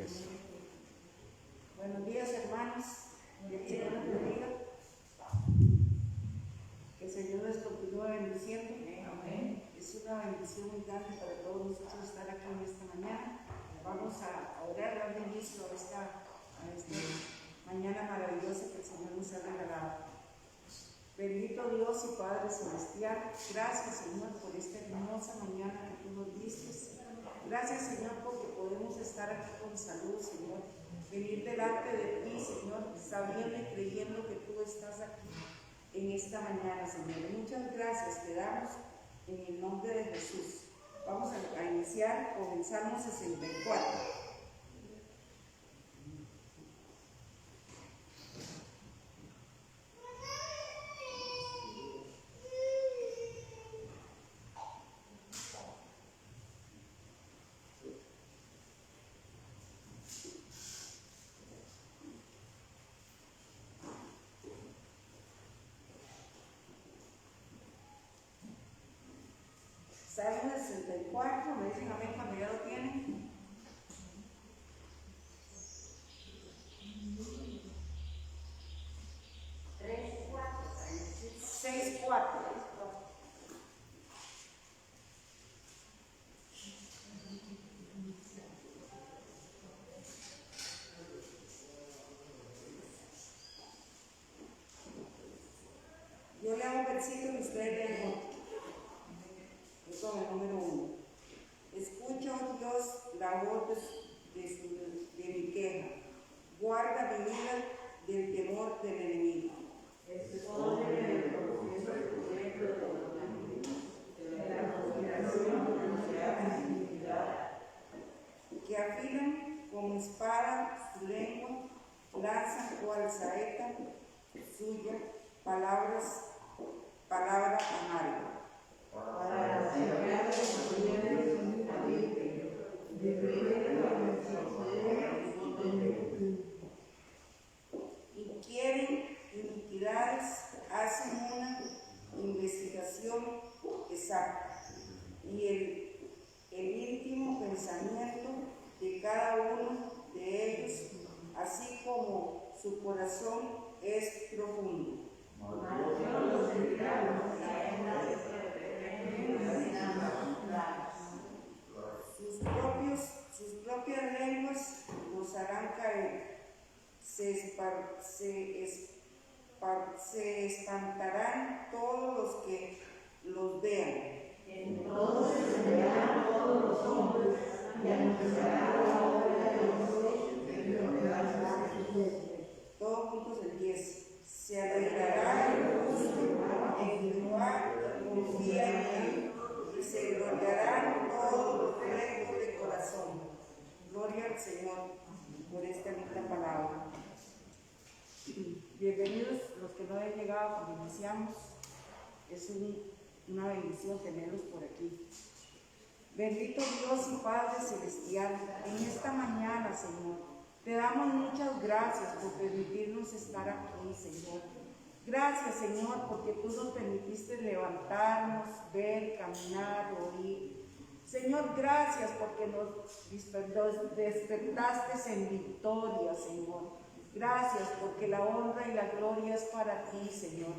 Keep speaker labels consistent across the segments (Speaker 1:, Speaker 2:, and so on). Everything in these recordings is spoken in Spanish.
Speaker 1: Jesús.
Speaker 2: Buenos días, hermanos. Que el Señor les bendiga. Que el Señor les continúe bendiciendo. Amén. Es una bendición muy grande para todos nosotros estar aquí en esta mañana. Vamos a orar, dando inicio a esta mañana maravillosa que el Señor nos ha regalado. Bendito Dios y Padre Celestial, gracias Señor por esta hermosa mañana que tú nos diste. Gracias Señor porque podemos estar aquí con salud, Señor. Venir delante de ti, Señor, sabiendo y creyendo que tú estás aquí en esta mañana, Señor. Muchas gracias te damos en el nombre de Jesús. Vamos a iniciar con el Salmo 64. Salmo 64, me dicen amén cuando ya lo tienen. Seis, cuatro. Yo le hago un versículo y ustedes leen. Esto es el número 1. Escucha, oh Dios, la voz de mi queja. Guarda mi vida del temor del enemigo. Que afilan como espada su lengua, lanzan cual saeta suya, palabra amarga. Y quieren iniquidades, hacen una investigación exacta y el íntimo pensamiento de cada uno de ellos, así como su corazón es profundo. Sus propias lenguas los harán caer, se espantarán todos los que los vean.
Speaker 3: Entonces se verán todos los hombres y anunciarán la obra de los
Speaker 2: Todos juntos el 10. Se alegrará el justo en Jehová y confía en él, y se gloriarán todos los rectos de corazón. Gloria al Señor por esta linda palabra. Bienvenidos los que no han llegado cuando iniciamos. Es una bendición tenerlos por aquí. Bendito Dios y Padre Celestial, en esta mañana, Señor, te damos muchas gracias por permitirnos estar aquí, Señor. Gracias, Señor, porque tú nos permitiste levantarnos, ver, caminar, oír. Señor, gracias porque nos despertaste en victoria, Señor. Gracias porque la honra y la gloria es para ti, Señor.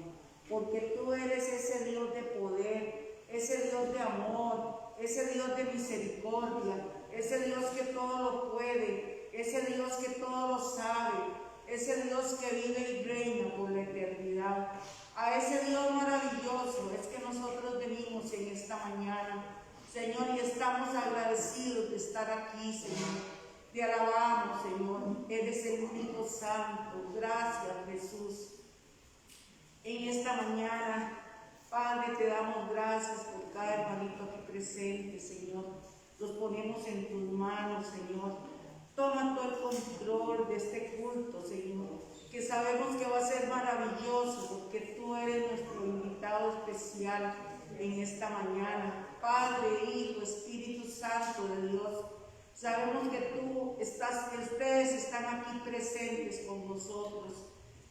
Speaker 2: Porque tú eres ese Dios de poder, ese Dios de amor, ese Dios de misericordia, ese Dios que todo lo puede, ese Dios que todo lo sabe, ese Dios que vive y reina por la eternidad. A ese Dios maravilloso es que nosotros venimos en esta mañana, Señor, y estamos agradecidos de estar aquí, Señor. Te alabamos, Señor, eres el único santo. Gracias, Jesús. En esta mañana, Padre, te damos gracias por cada hermanito aquí presente, Señor. Los ponemos en tus manos, Señor. Toma todo el control de este culto, Señor, que sabemos que va a ser maravilloso porque tú eres nuestro invitado especial en esta mañana. Padre, Hijo, Espíritu Santo de Dios, sabemos que ustedes están aquí presentes con nosotros.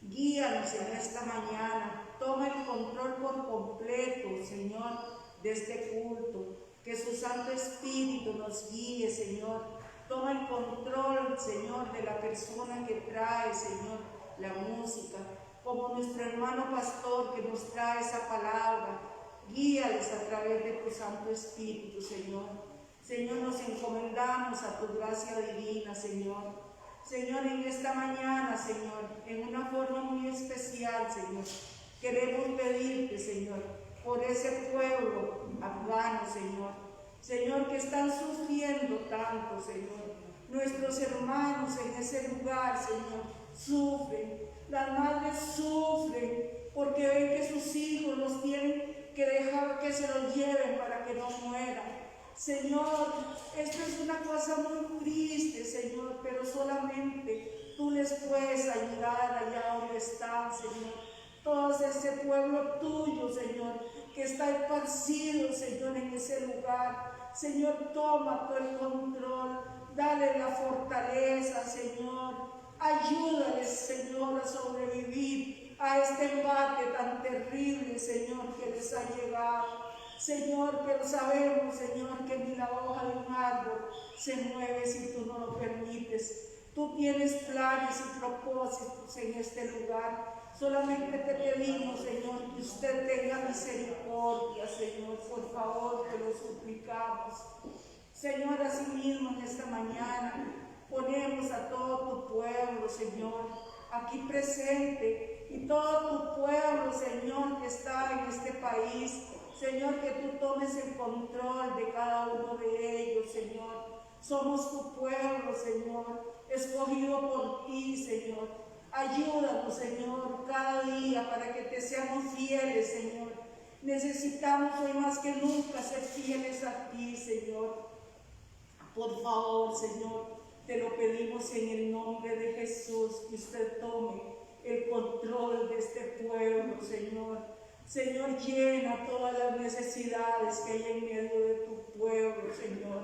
Speaker 2: Guíanos en esta mañana, toma el control por completo, Señor, de este culto. Que su Santo Espíritu nos guíe, Señor. Toma el control control, Señor, de la persona que trae, Señor, la música, como nuestro hermano pastor que nos trae esa palabra. Guíales a través de tu Santo Espíritu, Señor. Señor, nos encomendamos a tu gracia divina, Señor. Señor, en esta mañana, Señor, en una forma muy especial, Señor, queremos pedirte, Señor, por ese pueblo afgano, Señor. Señor, que están sufriendo tanto, Señor. Nuestros hermanos en ese lugar, Señor, sufren. Las madres sufren porque ven que sus hijos los tienen que dejar que se los lleven para que no mueran. Señor, esto es una cosa muy triste, Señor, pero solamente tú les puedes ayudar allá donde están, Señor. Todo ese pueblo tuyo, Señor, que está esparcido, Señor, en ese lugar. Señor, toma todo el control, dale la fortaleza, Señor. Ayúdales, Señor, a sobrevivir a este embate tan terrible, Señor, que les ha llegado. Señor, pero sabemos, Señor, que ni la hoja de un árbol se mueve si tú no lo permites. Tú tienes planes y propósitos en este lugar. Solamente te pedimos, Señor, que usted tenga misericordia, Señor, por favor, te lo suplicamos. Señor, asimismo en esta mañana ponemos a todo tu pueblo, Señor, aquí presente, y todo tu pueblo, Señor, que está en este país. Señor, que tú tomes el control de cada uno de ellos, Señor. Somos tu pueblo, Señor, escogido por ti, Señor. Ayúdanos, Señor, cada día para que te seamos fieles, Señor. Necesitamos hoy más que nunca ser fieles a ti, Señor. Por favor, Señor, te lo pedimos en el nombre de Jesús, que usted tome el control de este pueblo, Señor. Señor, llena todas las necesidades que hay en medio de tu pueblo, Señor,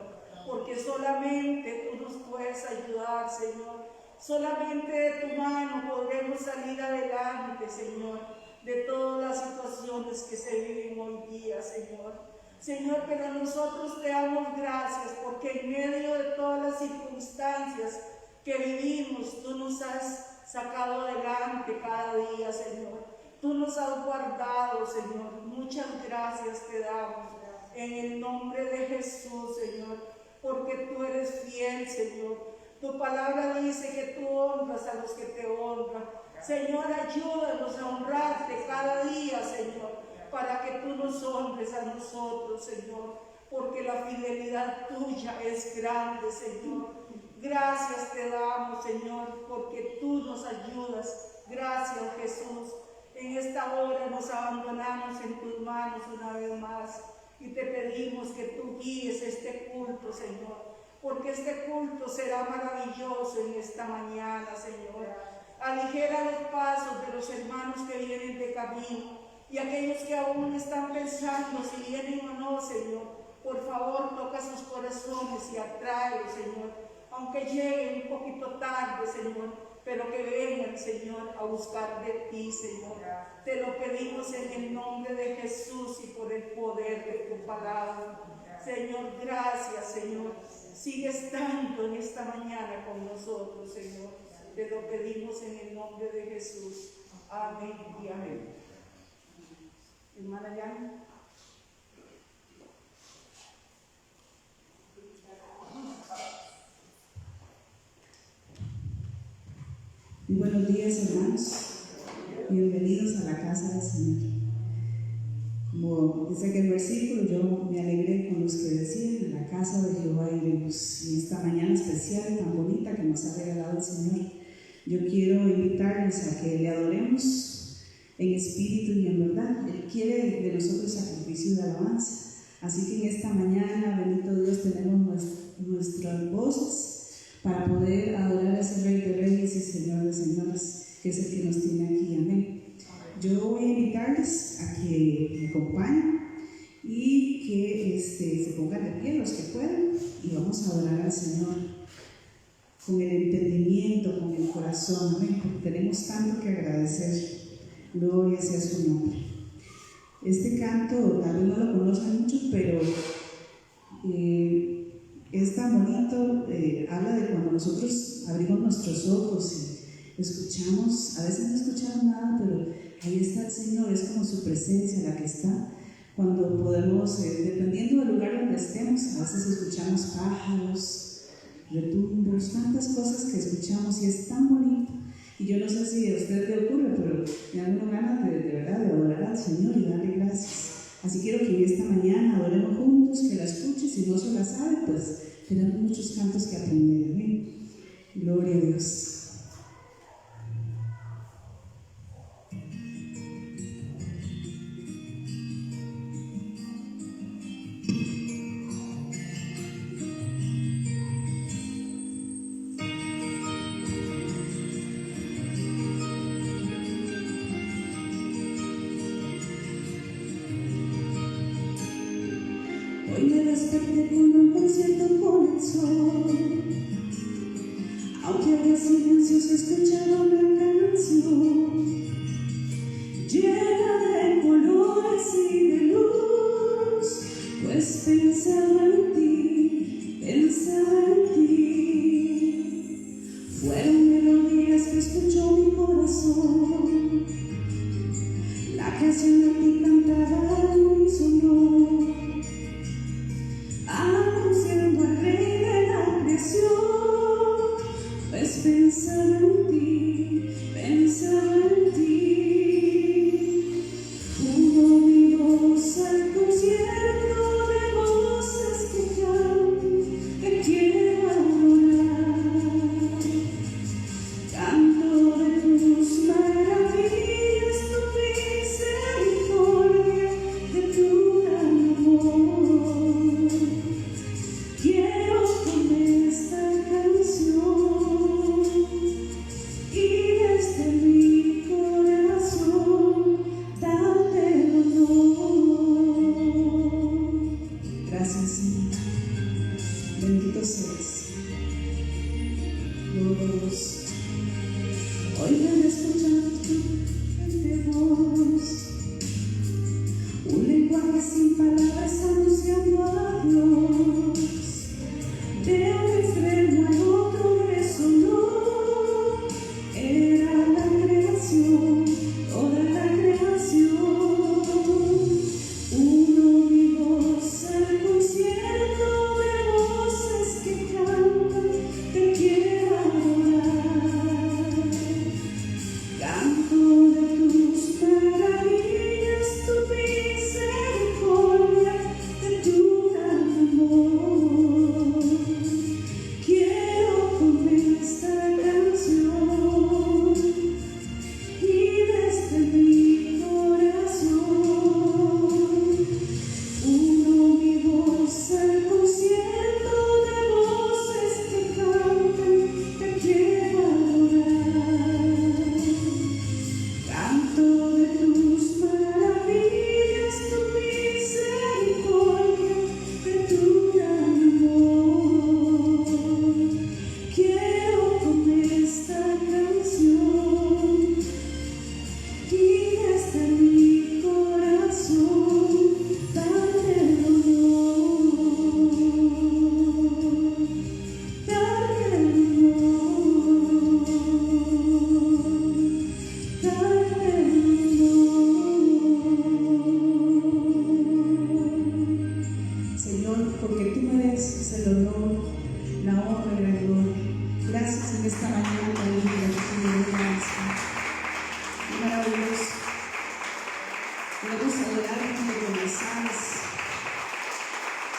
Speaker 2: porque solamente tú nos puedes ayudar, Señor. Solamente de tu mano podremos salir adelante, Señor, de todas las situaciones que se viven hoy día, Señor. Señor, pero nosotros te damos gracias porque en medio de todas las circunstancias que vivimos, tú nos has sacado adelante cada día, Señor. Tú nos has guardado, Señor. Muchas gracias te damos en el nombre de Jesús, Señor, porque tú eres fiel, Señor. Tu palabra dice que tú honras a los que te honran. Señor, ayúdanos a honrarte cada día, Señor, para que tú nos honres a nosotros, Señor, porque la fidelidad tuya es grande, Señor. Gracias te damos, Señor, porque tú nos ayudas. Gracias, Jesús. En esta hora nos abandonamos en tus manos una vez más y te pedimos que tú guíes este culto, Señor, porque este culto será maravilloso en esta mañana, Señor. Aligera los pasos de los hermanos que vienen de camino y aquellos que aún están pensando si vienen o no, Señor. Por favor, toca sus corazones y atráelos, Señor, aunque lleguen un poquito tarde, Señor, pero que vengan, Señor, a buscar de ti, Señor. Te lo pedimos en el nombre de Jesús y por el poder de tu palabra. Señor, gracias, Señor. Sigue estando en esta mañana con nosotros, Señor. Te lo pedimos en el nombre de Jesús. Amén y amén. Hermana Jan.
Speaker 1: Buenos días, hermanos. Bienvenidos a la casa del Señor. Como dice que el versículo, yo me alegré con los que decían: en la casa de Jehová iremos. Y esta mañana especial, tan bonita que nos ha regalado el Señor, yo quiero invitarles a que le adoremos en espíritu y en verdad. Él quiere de nosotros sacrificio de alabanza. Así que en esta mañana, bendito Dios, tenemos nuestras voces para poder adorar a ese Rey de Reyes y Señor de Señores, que es el que nos tiene aquí. Amén. Yo voy a invitarles a que me acompañen y que se pongan de pie los que puedan, y vamos a adorar al Señor con el entendimiento, con el corazón. Amén, porque tenemos tanto que agradecer. Gloria sea su nombre. Este canto tal vez no lo conocen muchos, pero es tan bonito, habla de cuando nosotros abrimos nuestros ojos y escuchamos, a veces no escuchamos nada, pero ahí está el Señor, es como su presencia la que está. Cuando podemos, dependiendo del lugar donde estemos, a veces escuchamos pájaros, retumbos, tantas cosas que escuchamos y es tan bonito. Y yo no sé si a usted le ocurre, pero me dan unas ganas de verdad de adorar al Señor y darle gracias. Así quiero que esta mañana adoremos juntos, que la escuche, si no se la sabe, pues tenemos muchos cantos que aprender. Amén. Gloria a Dios. Hoy me desperté con un concierto con el sol, aunque había silencio se escuchaba una canción llena de colores y de luz, pues pensaba en ti, pensaba en ti. Fueron melodías que escuchó mi corazón, la canción de ti cantada en mi sonó, anunciando al Rey de la creación, pues pensaba en ti, pensaba en ti. Uno mi voz al concierto de voces que cantan, te quiero adorar. Canto de tus maravillas, tu misericordia, de tu gran amor. Quiero con esta canción y desde mi corazón darte el honor. Gracias, Señor. Bendito seas. Gloria a Dios. Hoy me escuchando tu voz, un lenguaje sin palabras anunciando a Dios. De un extremo al otro resonó, era la creación, toda la creación. Uno mi voz al concierto de voces que cantan, te quiero adorar. Canto de tus maravillas, tu misericordia, de tu gran amor. Quiero con esta canción y desde mi corazón, uno mi voz al concierto de voces que cantan, te quiero adorar. Canto de tus maravillas, tu misericordia, de tu gran amor. Quiero con esta canción y desde mi corazón darte el honor, darte el honor, darte el honor. Señor, porque tú mereces el honor, la honra y la gloria. Gracias en esta mañana, Señor, gracias. Maravilloso. Queremos adorarte como lo sabes.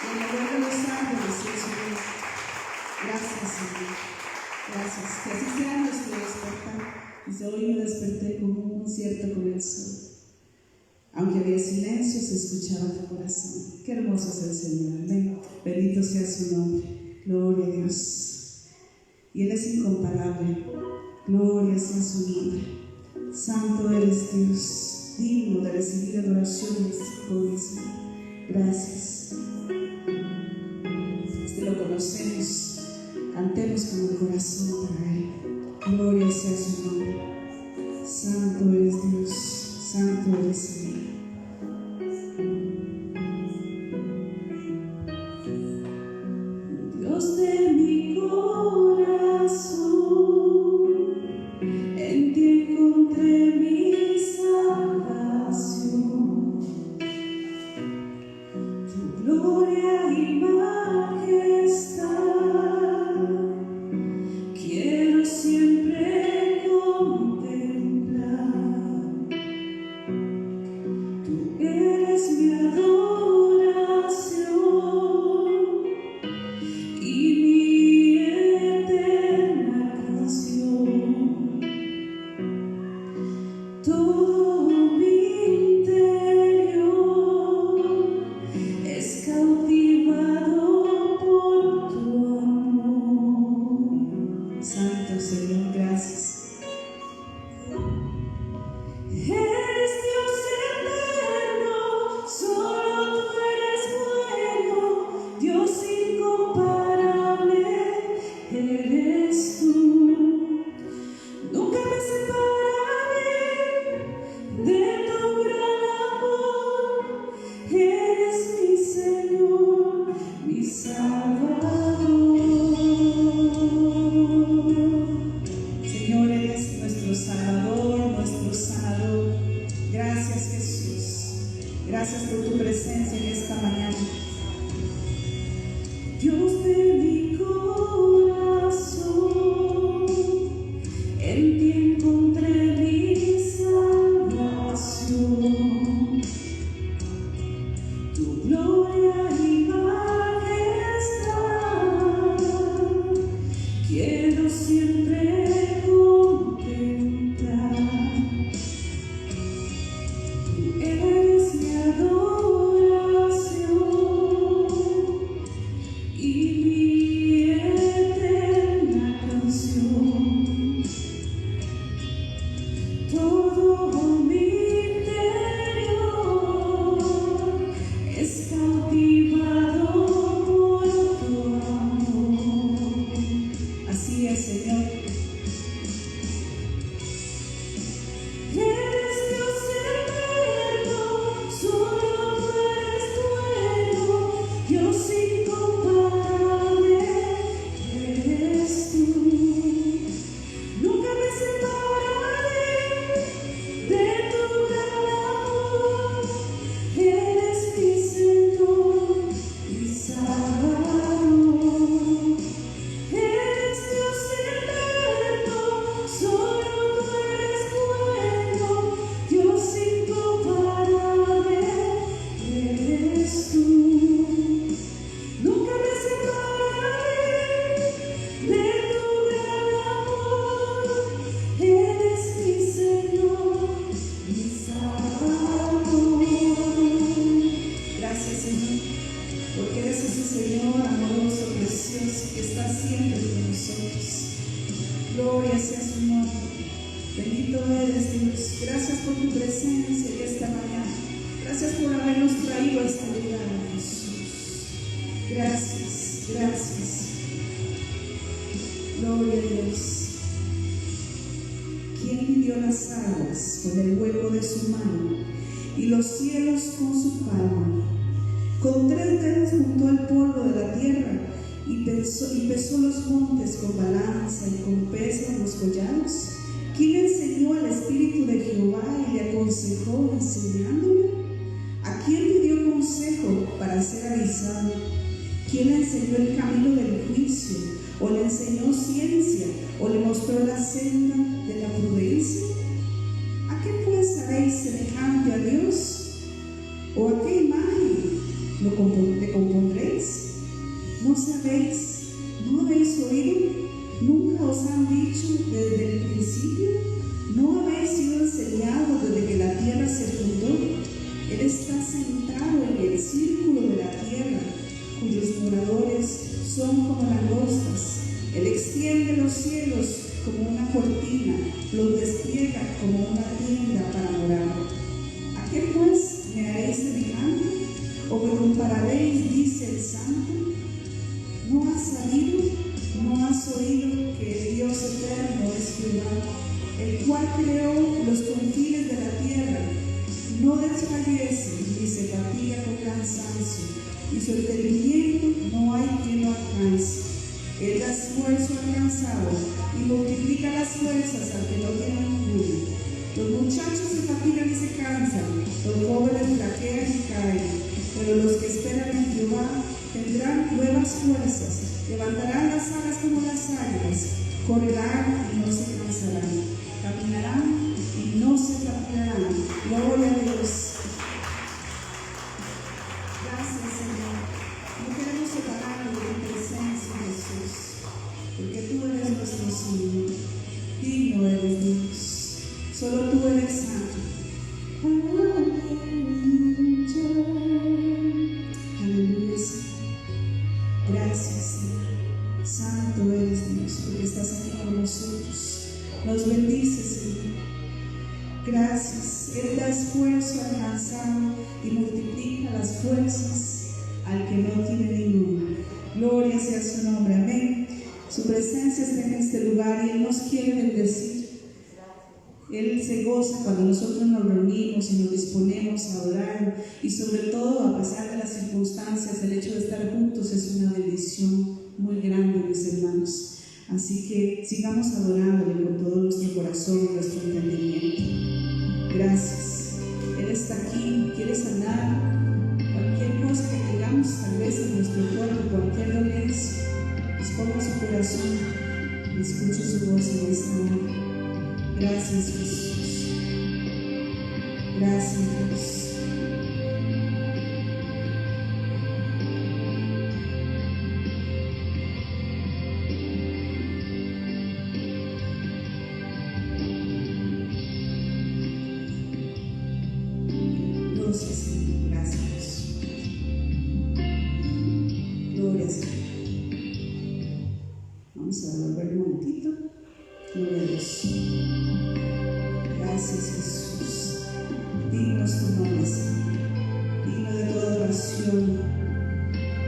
Speaker 1: Y en el nombre de los ángeles, Señor. Gracias, Señor. Gracias. Que así sea nuestro despertar. Dice, hoy me desperté con un concierto con el sol. Aunque había silencio, se escuchaba tu corazón. Qué hermoso es el Señor. Amén. Bendito sea su nombre. Gloria a Dios. Y Él es incomparable. Gloria sea su nombre. Santo eres Dios, digno de recibir adoración y misericordia, Señor. Gracias. Este lo conocemos. Cantemos con el corazón para Él. Gloria sea su nombre. Santo eres Dios, santo eres Señor. Santo Señor, gracias. Eres Dios eterno, solo tú eres bueno, Dios incomparable, eres tú. Nunca me separaré de tu gran amor, eres mi Señor, mi Salvador. Señor, eres nuestro Salvador, nuestro sanador. Gracias, Jesús. Gracias por tu presencia en esta mañana. Dios de mi corazón, en ti encontré mi salvación. Tu gloria y majestad quiero siempre contemplar. Tú eres mi adoración y mi eterna canción. Todo mi interior es cautivado por tu amor. Así es, Señor. Eres Dios eterno, solo tú eres bueno, Dios incomparable, eres tú. Nunca me separaré de tu gran amor, eres mi Señor, mi Salvador. Eres Dios eterno, solo tú eres bueno, Dios incomparable, eres tú. Nunca me separaré de tu gran amor, eres mi Señor, mi Salvador. Gracias, Señor, porque eres ese Señor amoroso, precioso, que está siempre con nosotros. Gloria sea su nombre. Bendito eres, Dios. Gracias por tu presencia en esta mañana. Gracias por habernos traído a este lugar, Jesús. Gracias, gracias. Gloria a Dios. ¿Quién midió las aguas con el hueco de su mano y los cielos con su palma? Con 3 dedos juntó el polvo de la tierra y pesó los montes con balanza y con peso los collados. ¿Quién enseñó al Espíritu de Jehová y le aconsejó enseñándole? ¿A quién le dio consejo para ser avisado? ¿Quién le enseñó el camino del juicio? ¿O le enseñó ciencia? ¿O le mostró la senda de la prudencia? ¿A qué pues haréis semejante a Dios? ¿O a qué imagen le compondréis? ¿No sabéis? ¿No habéis oído? ¿Nunca os han dicho desde el principio? ¿No habéis sido enseñados desde que la tierra se fundó? Él está sentado en el círculo de la tierra, cuyos moradores son como langostas. Él extiende los cielos como una cortina, los despliega como una tienda para morar. ¿A qué pues me haréis semejante? ¿O me compararéis, dice el Santo? ¿No has sabido? ¿No has oído que el Dios eterno es Jehová, el cual creó los confines de la tierra? No desfallece ni se fatiga con cansancio, y su entendimiento no hay quien lo alcance. Él da esfuerzo al cansado y multiplica las fuerzas al que no tiene ninguno. Los muchachos se fatigan y se cansan, los jóvenes flaquean y caen, pero los que esperan en Jehová tendrán nuevas fuerzas, levantarán las alas como las águilas, correrán y no se cansarán, caminarán y no se fatigarán. Gloria a Dios. Gracias, Señor. No queremos separarnos de tu presencia, Jesús, porque tú eres nuestro Señor. Digno eres Dios. Solo tú eres santo. Aleluya, Señor. Gracias, Señor. Santo eres Dios, porque estás aquí. Nos bendice, Señor. Gracias. Él da esfuerzo al cansado y multiplica las fuerzas al que no tiene ninguna. Gloria sea su nombre. Amén. Su presencia está en este lugar y Él nos quiere bendecir. Él se goza cuando nosotros nos reunimos y nos disponemos a adorar, y sobre todo, a pesar de las circunstancias, el hecho de estar juntos es una bendición muy grande, mis hermanos. Así que sigamos adorándole con todo nuestro corazón y nuestro entendimiento. Gracias. Él está aquí, quiere sanar cualquier cosa que tengamos tal vez en nuestro cuerpo, cualquier dolencia. Disponga su corazón y escuche su voz en esta hora. Gracias, Jesús. Gracias, Dios. Gracias, Señor. Gracias. Gloria a Señor. Vamos a devolver un momentito. Gloria a Dios. Gracias, Jesús. Digno es tu nombre, Señor. Digno de toda oración.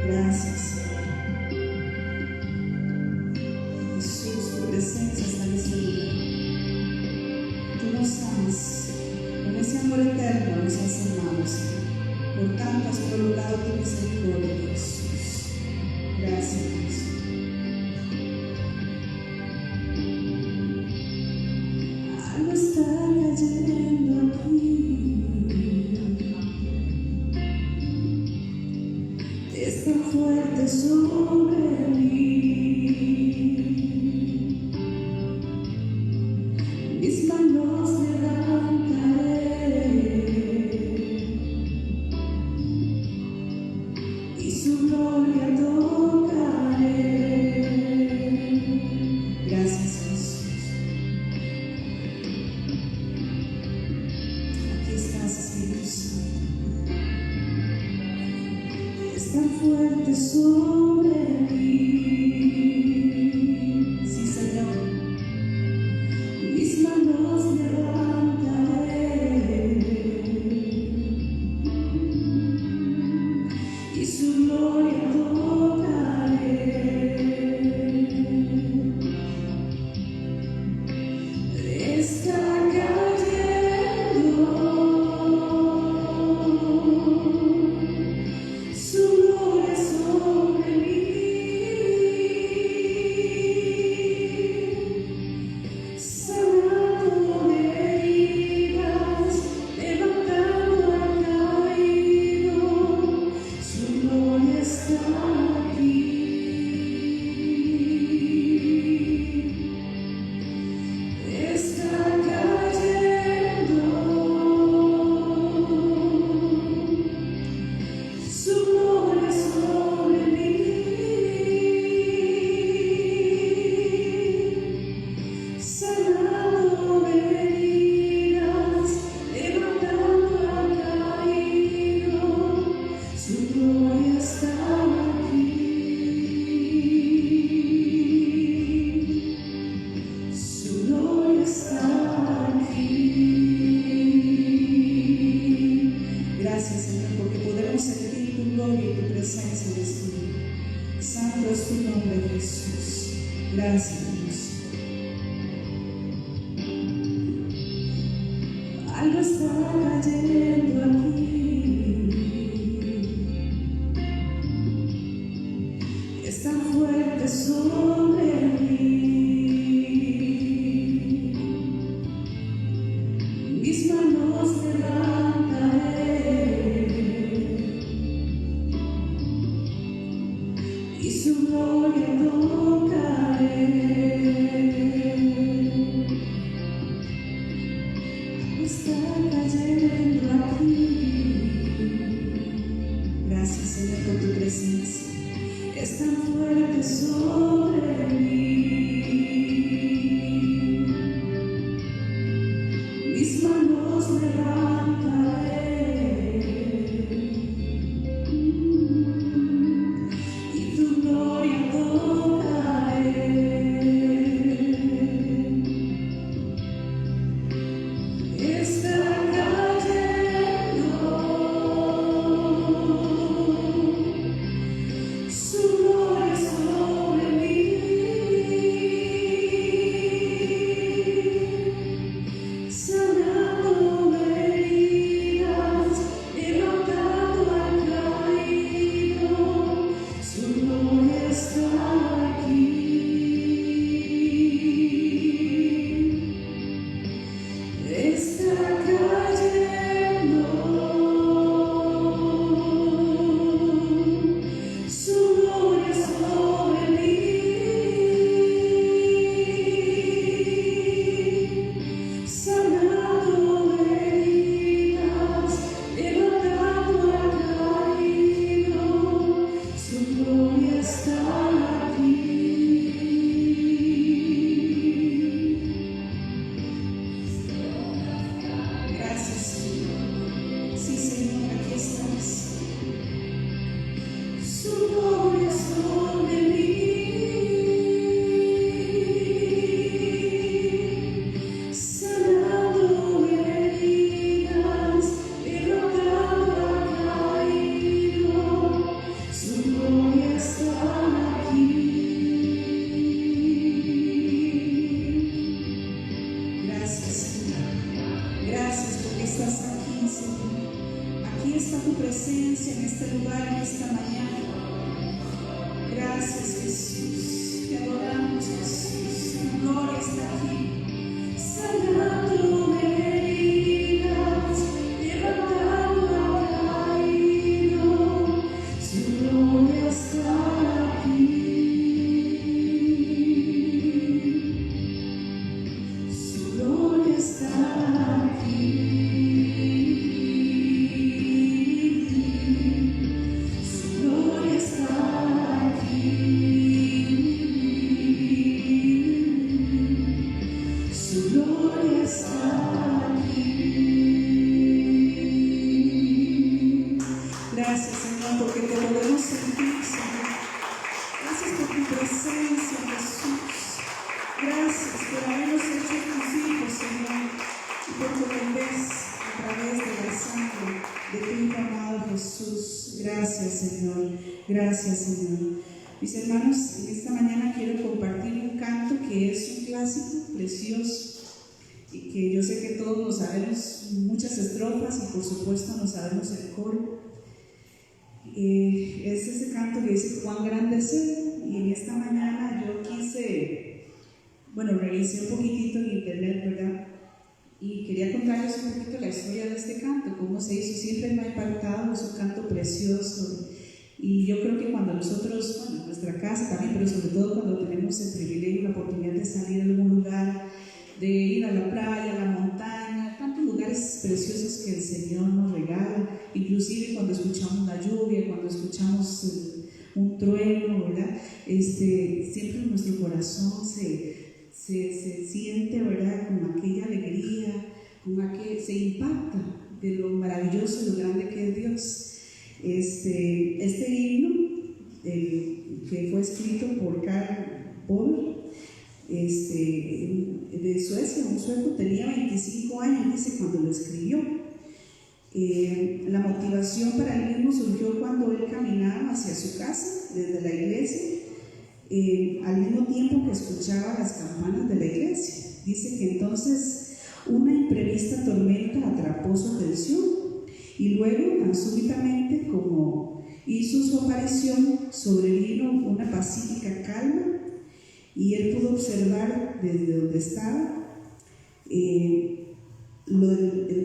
Speaker 1: Gracias, Señor. Jesús, tu presencia está en este lugar. Tú nos amas. Con ese amor eterno nos has amado, Señor. Por tanto has prolongado tu misericordia, Jesús. Gracias, Jesús. Algo está cayendo aquí. Es tan fuerte sobre mí. Mis manos levantaré y su gloria tocaré. Gracias, Jesús. Aquí estás, Espíritu Santo. Es tan fuerte sobre mí. Sí, Señor. Mis manos levantaré y su gloria tocaré. Está cayendo su gloria sobre mí, sanando heridas, levantando al caído, su gloria está aquí. Está cayendo su gloria sobre mí, sanando heridas, levantando al caído, su gloria está aquí. Su gloria está aquí. Gracias, Señor, porque podemos sentir tu gloria y tu presencia en este lugar. Santo es tu nombre, Jesús. Gracias, Dios. Algo está cayendo aquí. Es tan fuerte sobre mí. Mis manos levantaré y su gloria tocaré. Está cayendo aquí. este lugar en esta mañana. Gracias, Jesús. Te adoramos, Jesús. Tu gloria está aquí. Sanando heridas, levantando al caído. Su gloria está aquí. Su gloria está aquí. Gracias, Señor, porque te podemos sentir, Señor. Gracias por tu presencia, Jesús. Gracias por habernos hecho tus hijos, Señor, y por tu bendez a través de la sangre de tu Hijo amado Jesús. Gracias, Señor. Gracias, Señor. Mis hermanos, en esta mañana quiero compartir un canto que es un clásico precioso y que yo sé que todos nos sabemos muchas estrofas y por supuesto nos sabemos el coro. Es ese canto que dice cuán grande es Él, y en esta mañana yo quise, revisé un poquitito en internet, ¿verdad? Y quería contarles un poquito la historia de este canto, cómo se hizo. Siempre me ha impactado, es un canto precioso, y yo creo que cuando nosotros, en nuestra casa también, pero sobre todo cuando tenemos el privilegio, la oportunidad de salir a algún lugar, de ir a la playa, a la montaña, tantos lugares preciosos que el Señor nos regala, inclusive cuando escuchamos la lluvia, cuando escuchamos un trueno, ¿verdad? Siempre en nuestro corazón se siente, ¿verdad?, con aquella alegría, se impacta de lo maravilloso y lo grande que es Dios. Este himno, que fue escrito por Karl Boll, de Suecia, un sueco, tenía 25 años, dice, cuando lo escribió. La motivación para el mismo surgió cuando él caminaba hacia su casa, desde la iglesia, al mismo tiempo que escuchaba las campanas de la iglesia. Dice que entonces una imprevista tormenta atrapó su atención y luego, tan súbitamente como hizo su aparición, sobrevino una pacífica calma y él pudo observar desde donde estaba el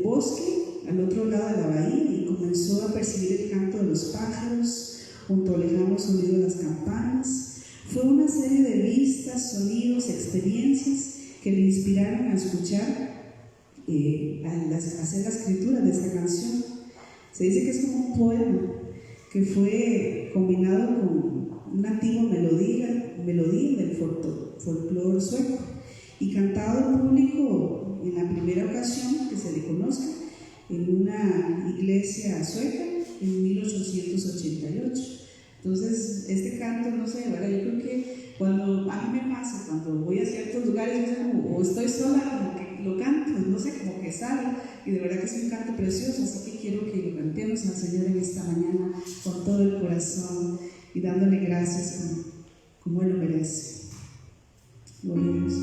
Speaker 1: bosque al otro lado de la bahía y comenzó a percibir el canto de los pájaros junto al lejano sonido de las campanas. Fue una serie de vistas, sonidos, experiencias que le inspiraron a escuchar, a hacer la escritura de esta canción. Se dice que es como un poema que fue combinado con una antigua melodía del folclore sueco y cantado en público en la primera ocasión que se le conozca en una iglesia sueca en 1888. Entonces, este canto, no sé, ¿verdad? Yo creo que cuando a mí me pasa, cuando voy a ciertos lugares, o estoy sola, como que lo canto, no sé, como que sale, y de verdad que es un canto precioso, así que quiero que lo cantemos al Señor en esta mañana con todo el corazón y dándole gracias como Él lo merece. Gloria a Dios.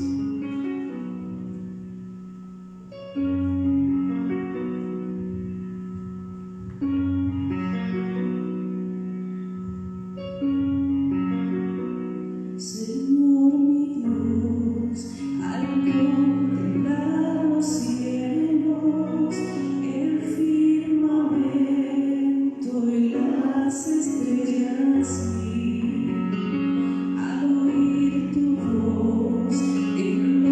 Speaker 3: Al oír tu voz en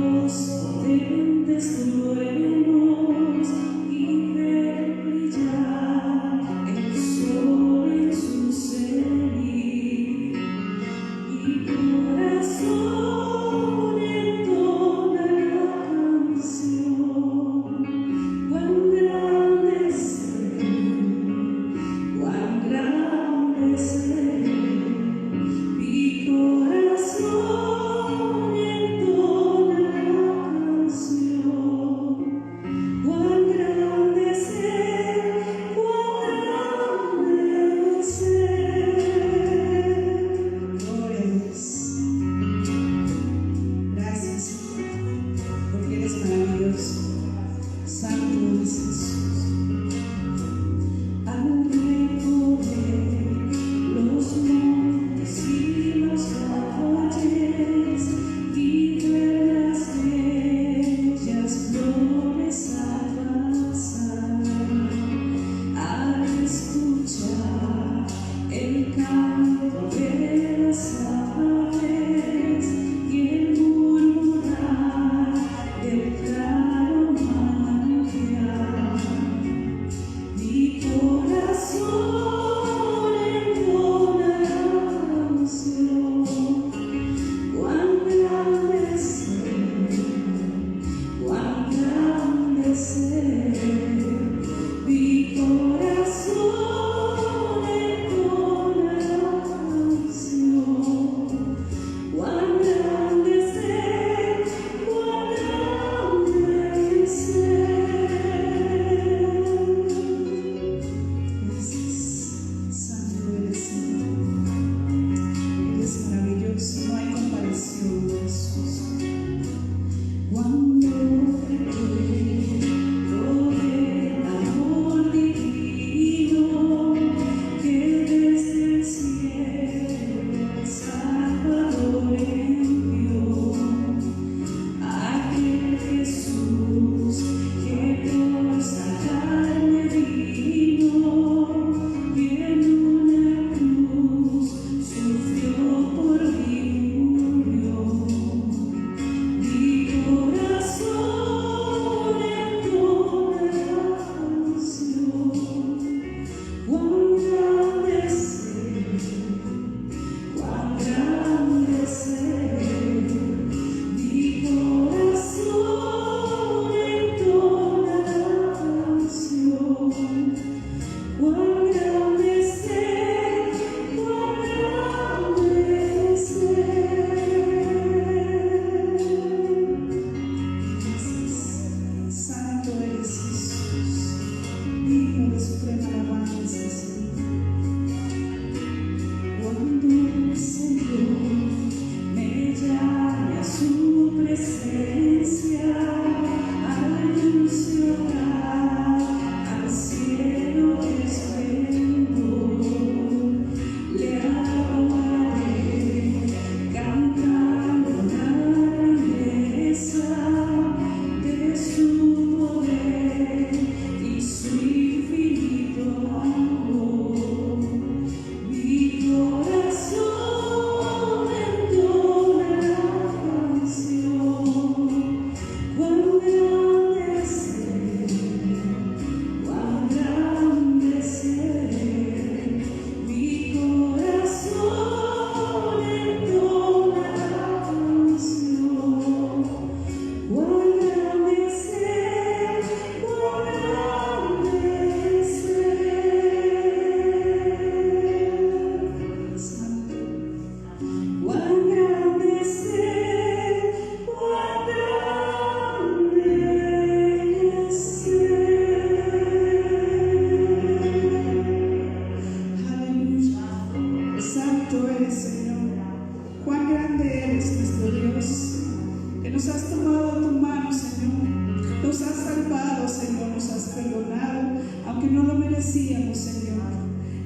Speaker 1: tomado de tu mano, Señor. Nos has salvado, Señor, nos has perdonado, aunque no lo merecíamos, Señor.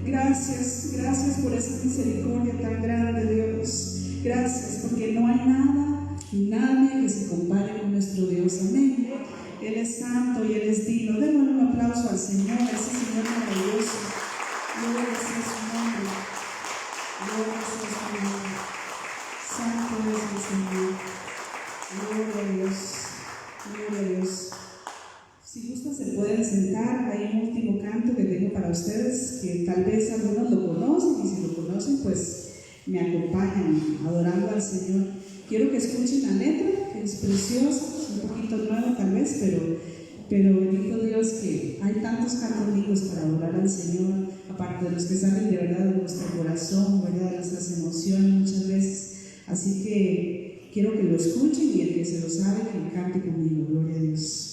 Speaker 1: Gracias, gracias por esa misericordia tan grande, Dios. Gracias, porque no hay nada ni nadie que se compare con nuestro Dios. Amén. Él es santo y Él es digno. Démosle un aplauso al Señor, a ese Señor maravilloso. Gloria sea su nombre. Gloria sea su nombre. Santo es el Señor. Gloria a Dios. Gloria a Dios. Si gustan se pueden sentar. Hay un último canto que tengo para ustedes, que tal vez algunos lo conocen, y si lo conocen pues me acompañan adorando al Señor. Quiero que escuchen la letra, que es preciosa, es un poquito nueva tal vez, pero bendito Dios que hay tantos cantos lindos para adorar al Señor, aparte de los que salen de verdad de nuestro corazón, ¿verdad? De nuestras emociones muchas veces. Así que quiero que lo escuchen, y el que se lo sabe que cante conmigo. Gloria a Dios.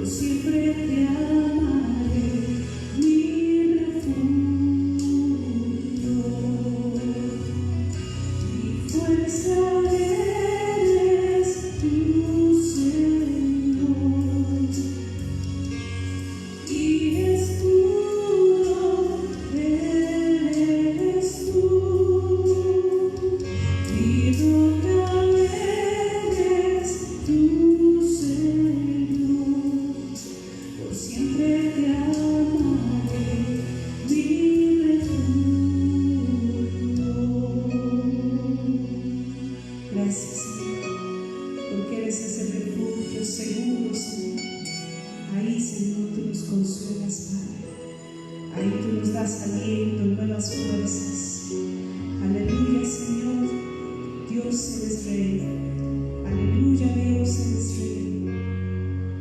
Speaker 4: Siempre te amaré, mi refugio.
Speaker 1: Ahí tú nos das aliento, nuevas fuerzas. Aleluya, Señor. Dios eres Rey. Aleluya, Dios eres Rey.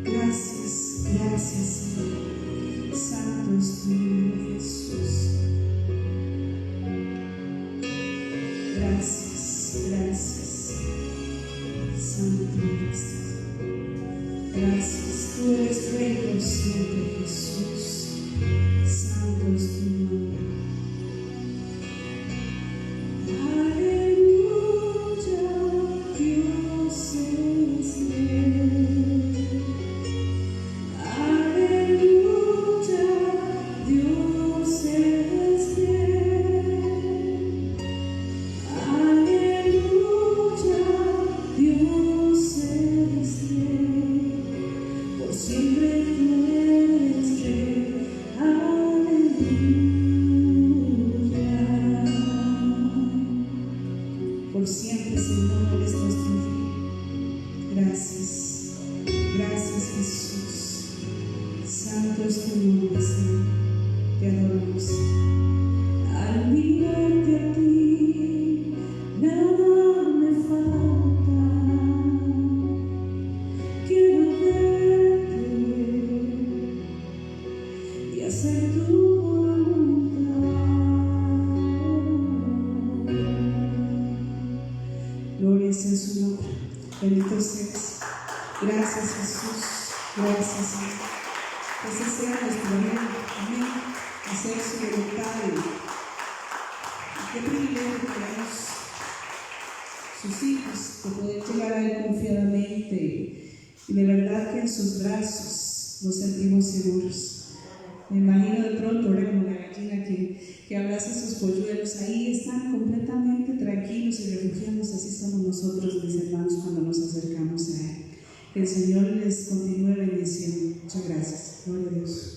Speaker 1: Gracias, gracias, Señor. Santo es tu nombre, Jesús. Gracias, gracias. Santo eres tú. Gracias, tú eres Rey por siempre, Jesús. Santo es tu nombre. Que el Señor les continúe bendiciendo. Muchas gracias. Gloria a Dios.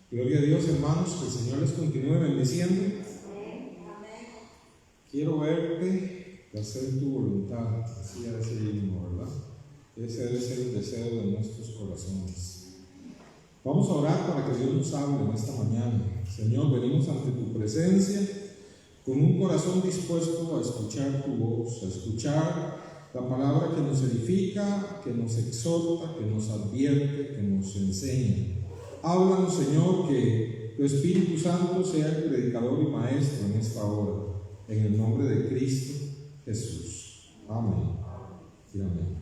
Speaker 4: Gloria a Dios, hermanos, que el Señor les continúe bendiciendo. Quiero verte y hacer tu voluntad, decía ese himno, ¿verdad? Ese debe ser el deseo de nuestros corazones. Vamos a orar para que Dios nos hable en esta mañana. Señor, venimos ante tu presencia con un corazón dispuesto a escuchar tu voz, a escuchar la palabra que nos edifica, que nos exhorta, que nos advierte, que nos enseña. Háblanos, Señor, que tu Espíritu Santo sea el predicador y maestro en esta hora, en el nombre de Cristo Jesús. Amén y amén.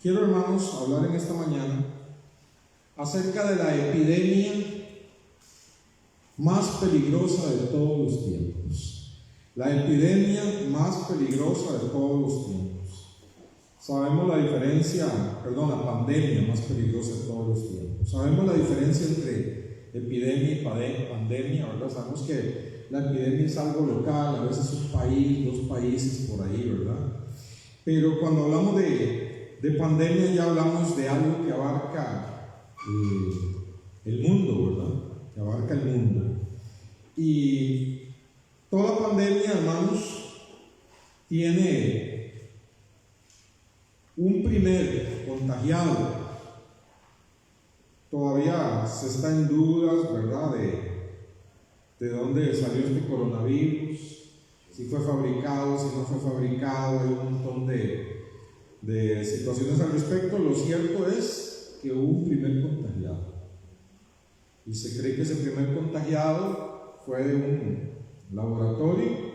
Speaker 4: Quiero, hermanos, hablar en esta mañana acerca de la epidemia más peligrosa de todos los tiempos. La epidemia más peligrosa de todos los tiempos. Sabemos la diferencia, la pandemia más peligrosa de todos los tiempos. Sabemos la diferencia entre epidemia y pandemia, ¿verdad? Sabemos que la epidemia es algo local, a veces un país, dos países por ahí, ¿verdad? Pero cuando hablamos de pandemia ya hablamos de algo que abarca el mundo, ¿verdad? Que abarca el mundo. Y toda pandemia, hermanos, tiene un primer contagiado. Todavía se está en dudas, ¿verdad?, de dónde salió este coronavirus, si fue fabricado, si no fue fabricado. Hay un montón de situaciones al respecto. Lo cierto es que hubo un primer contagiado. Y se cree que ese primer contagiado fue de un laboratorio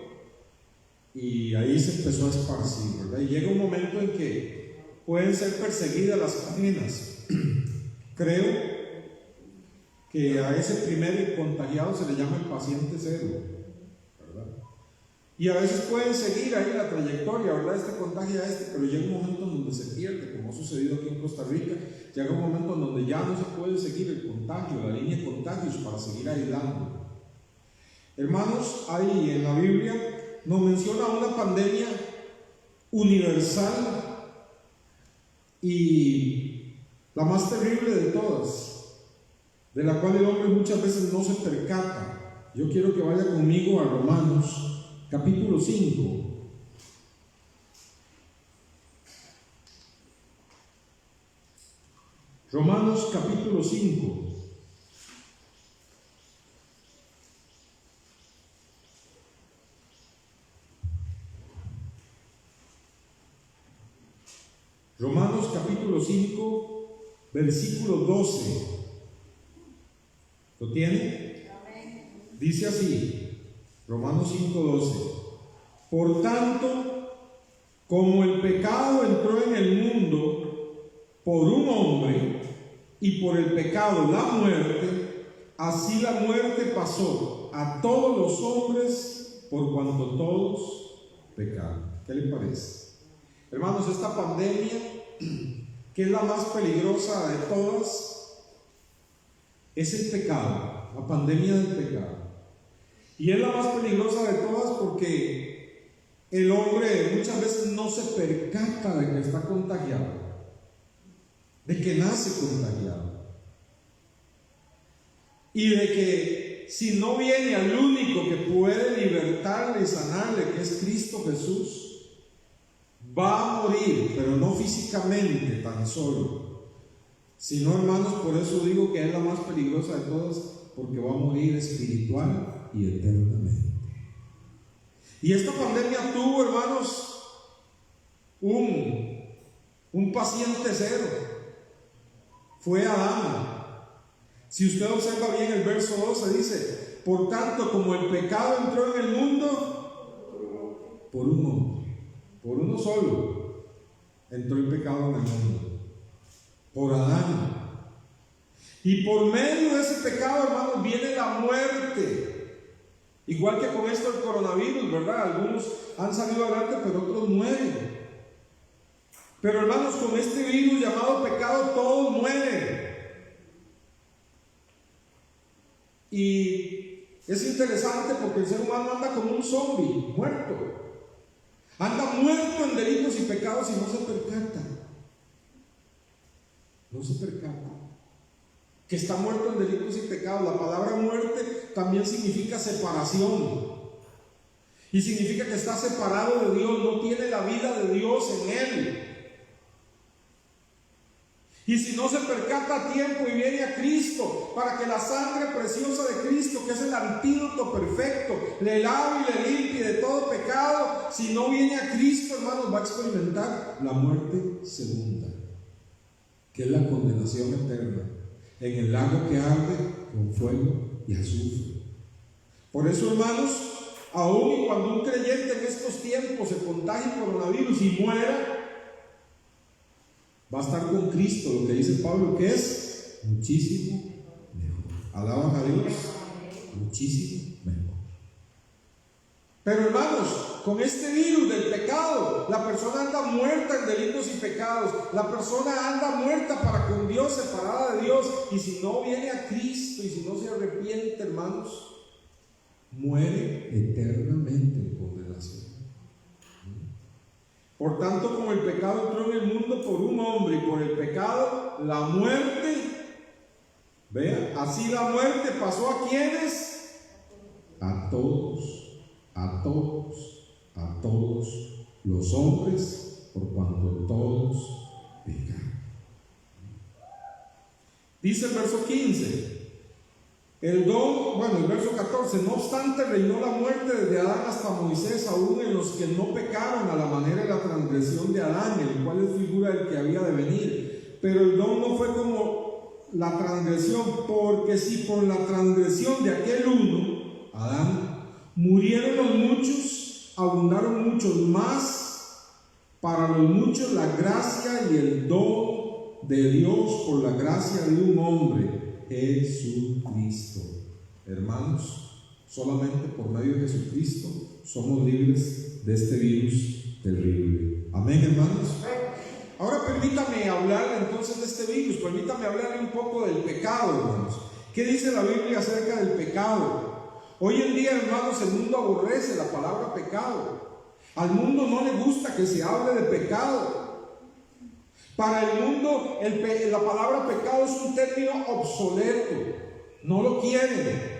Speaker 4: y ahí se empezó a esparcir, ¿verdad? Y llega un momento en que pueden ser perseguidas las cadenas. Creo que a ese primer contagiado se le llama el paciente cero, ¿verdad? Y a veces pueden seguir ahí la trayectoria, ¿verdad? Este contagia a este, pero llega un momento en donde se pierde, como ha sucedido aquí en Costa Rica. Llega un momento en donde ya no se puede seguir el contagio, la línea de contagios para seguir aislando. Hermanos, ahí en la Biblia nos menciona una pandemia universal y la más terrible de todas, de la cual el hombre muchas veces no se percata. Yo quiero que vaya conmigo a Romanos capítulo 5. Romanos capítulo 5. Romanos capítulo 5, versículo 12. ¿Lo tiene? Dice así, Romanos 5, 12. Por tanto, como el pecado entró en el mundo por un hombre, y por el pecado la muerte, así la muerte pasó a todos los hombres por cuanto todos pecaron. ¿Qué le parece? Hermanos, esta pandemia, que es la más peligrosa de todas, es el pecado, la pandemia del pecado. Y es la más peligrosa de todas porque el hombre muchas veces no se percata de que está contagiado, de que nace contagiado, y de que si no viene al único que puede libertarle y sanarle, que es Cristo Jesús, va a morir, pero no físicamente tan solo, sino, hermanos, por eso digo que es la más peligrosa de todas, porque va a morir espiritual y eternamente. Y esta pandemia tuvo, hermanos, un paciente cero. Fue Adán. Si usted observa bien el verso 12, dice: por tanto, como el pecado entró en el mundo por un hombre, por uno solo entró el pecado en el mundo, por Adán. Y por medio de ese pecado, hermanos, viene la muerte. Igual que con esto el coronavirus, ¿verdad? Algunos han salido adelante, pero otros mueren. Pero, hermanos, con este virus llamado pecado, todos mueren. Y es interesante porque el ser humano anda como un zombie, muerto. Anda muerto en delitos y pecados y no se percata. No se percata que está muerto en delitos y pecados. La palabra muerte también significa separación. Y significa que está separado de Dios, no tiene la vida de Dios en él. Y si no se percata a tiempo y viene a Cristo, para que la sangre preciosa de Cristo, que es el antídoto perfecto, le lave y le limpie de todo pecado, si no viene a Cristo, hermanos, va a experimentar la muerte segunda, que es la condenación eterna, en el lago que arde con fuego y azufre. Por eso, hermanos, aún y cuando un creyente en estos tiempos se contagie coronavirus y muera, va a estar con Cristo, lo que dice Pablo, que es muchísimo mejor. Alaban a Dios, muchísimo mejor. Pero, hermanos, con este virus del pecado, la persona anda muerta en delitos y pecados. La persona anda muerta para con Dios, separada de Dios. Y si no viene a Cristo y si no se arrepiente, hermanos, muere eternamente en condenación. Por tanto, como el pecado entró en el mundo por un hombre y por el pecado la muerte, vean, así la muerte pasó a ¿quiénes? A todos, a todos, a todos los hombres, por cuanto todos pecaron. Dice el verso 15. El verso 14, no obstante reinó la muerte desde Adán hasta Moisés, aún en los que no pecaron a la manera de la transgresión de Adán, el cual es figura del que había de venir. Pero el don no fue como la transgresión, porque si por la transgresión de aquel uno, Adán, murieron los muchos, abundaron muchos más para los muchos la gracia y el don de Dios por la gracia de un hombre, Jesucristo. Hermanos, solamente por medio de Jesucristo somos libres de este virus terrible. Amén, hermanos. Ahora permítame hablar entonces de este virus, permítame hablarle un poco del pecado, hermanos. ¿Qué dice la Biblia acerca del pecado? Hoy en día, hermanos, el mundo aborrece la palabra pecado. Al mundo no le gusta que se hable de pecado. Para el mundo la palabra pecado es un término obsoleto. No lo quieren.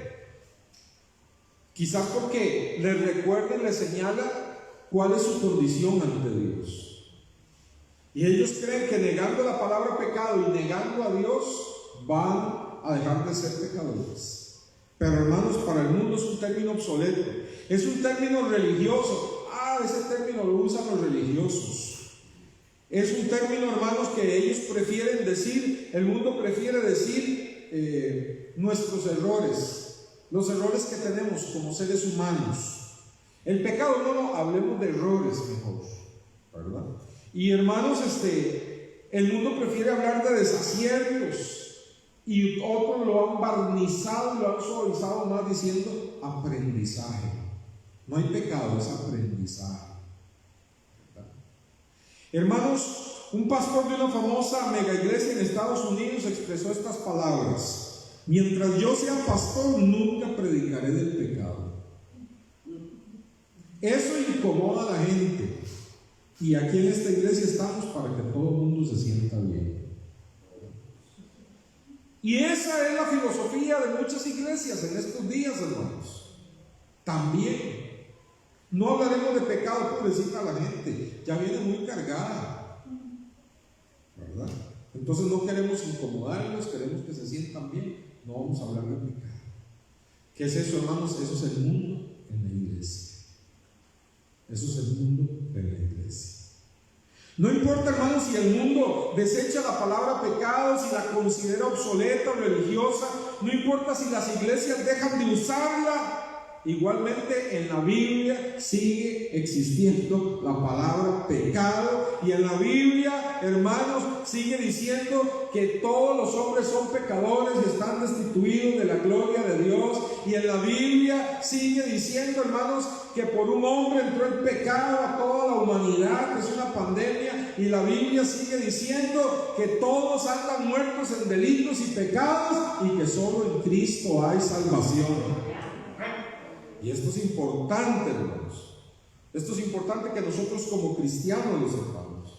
Speaker 4: Quizás porque les recuerda y les señala cuál es su condición ante Dios. Y ellos creen que negando la palabra pecado y negando a Dios van a dejar de ser pecadores. Pero hermanos, para el mundo es un término obsoleto. Es un término religioso. Ese término lo usan los religiosos. Es un término, hermanos, que ellos prefieren decir, el mundo prefiere decir nuestros errores, los errores que tenemos como seres humanos. El pecado, no, hablemos de errores mejor, ¿verdad? Y hermanos, el mundo prefiere hablar de desaciertos y otros lo han barnizado y lo han suavizado más diciendo aprendizaje. No hay pecado, es aprendizaje. ¿Verdad? Hermanos, un pastor de una famosa mega iglesia en Estados Unidos expresó estas palabras: mientras yo sea pastor, nunca predicaré del pecado. Eso incomoda a la gente. Y aquí en esta iglesia estamos para que todo el mundo se sienta bien. Y esa es la filosofía de muchas iglesias en estos días, hermanos. También. No hablaremos de pecado, pobrecita la gente. Ya viene muy cargada, ¿verdad? Entonces no queremos incomodarlos, queremos que se sientan bien. No vamos a hablar de pecado. ¿Qué es eso, hermanos? Eso es el mundo en la iglesia. Eso es el mundo en la iglesia. No importa, hermanos, si el mundo desecha la palabra pecado, si la considera obsoleta o religiosa, no importa si las iglesias dejan de usarla, igualmente en la Biblia sigue existiendo la palabra pecado, y en la Biblia, hermanos, sigue diciendo que todos los hombres son pecadores y están destituidos de la gloria de Dios, y en la Biblia sigue diciendo, hermanos, que por un hombre entró el pecado a toda la humanidad, que es una pandemia, y la Biblia sigue diciendo que todos andan muertos en delitos y pecados y que solo en Cristo hay salvación. Y esto es importante, hermanos. Esto es importante que nosotros como cristianos lo sepamos.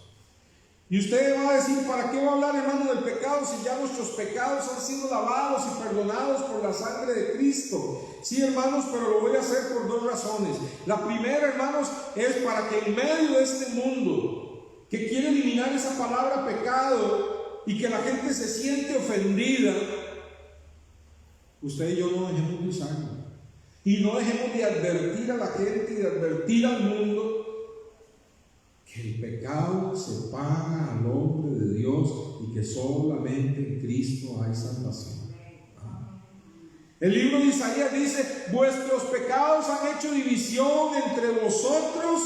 Speaker 4: Y usted va a decir, ¿para qué va a hablar, hermano, del pecado si ya nuestros pecados han sido lavados y perdonados por la sangre de Cristo? Sí, hermanos, pero lo voy a hacer por dos razones. La primera, hermanos, es para que en medio de este mundo que quiere eliminar esa palabra pecado y que la gente se siente ofendida, usted y yo no dejemos de usarlo. Y no dejemos de advertir a la gente y de advertir al mundo que el pecado separa al hombre de Dios y que solamente en Cristo hay salvación. El libro de Isaías dice: vuestros pecados han hecho división entre vosotros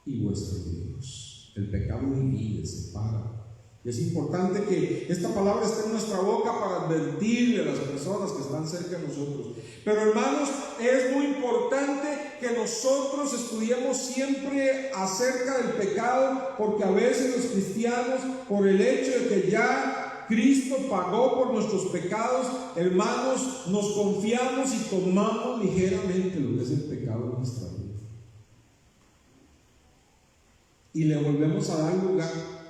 Speaker 4: y vuestro Dios. El pecado divide, separa. Y es importante que esta palabra esté en nuestra boca para advertirle a las personas que están cerca de nosotros. Pero hermanos, es muy importante que nosotros estudiemos siempre acerca del pecado, porque a veces los cristianos, por el hecho de que ya Cristo pagó por nuestros pecados, hermanos, nos confiamos y tomamos ligeramente lo que es el pecado en nuestra vida. Y le volvemos a dar lugar.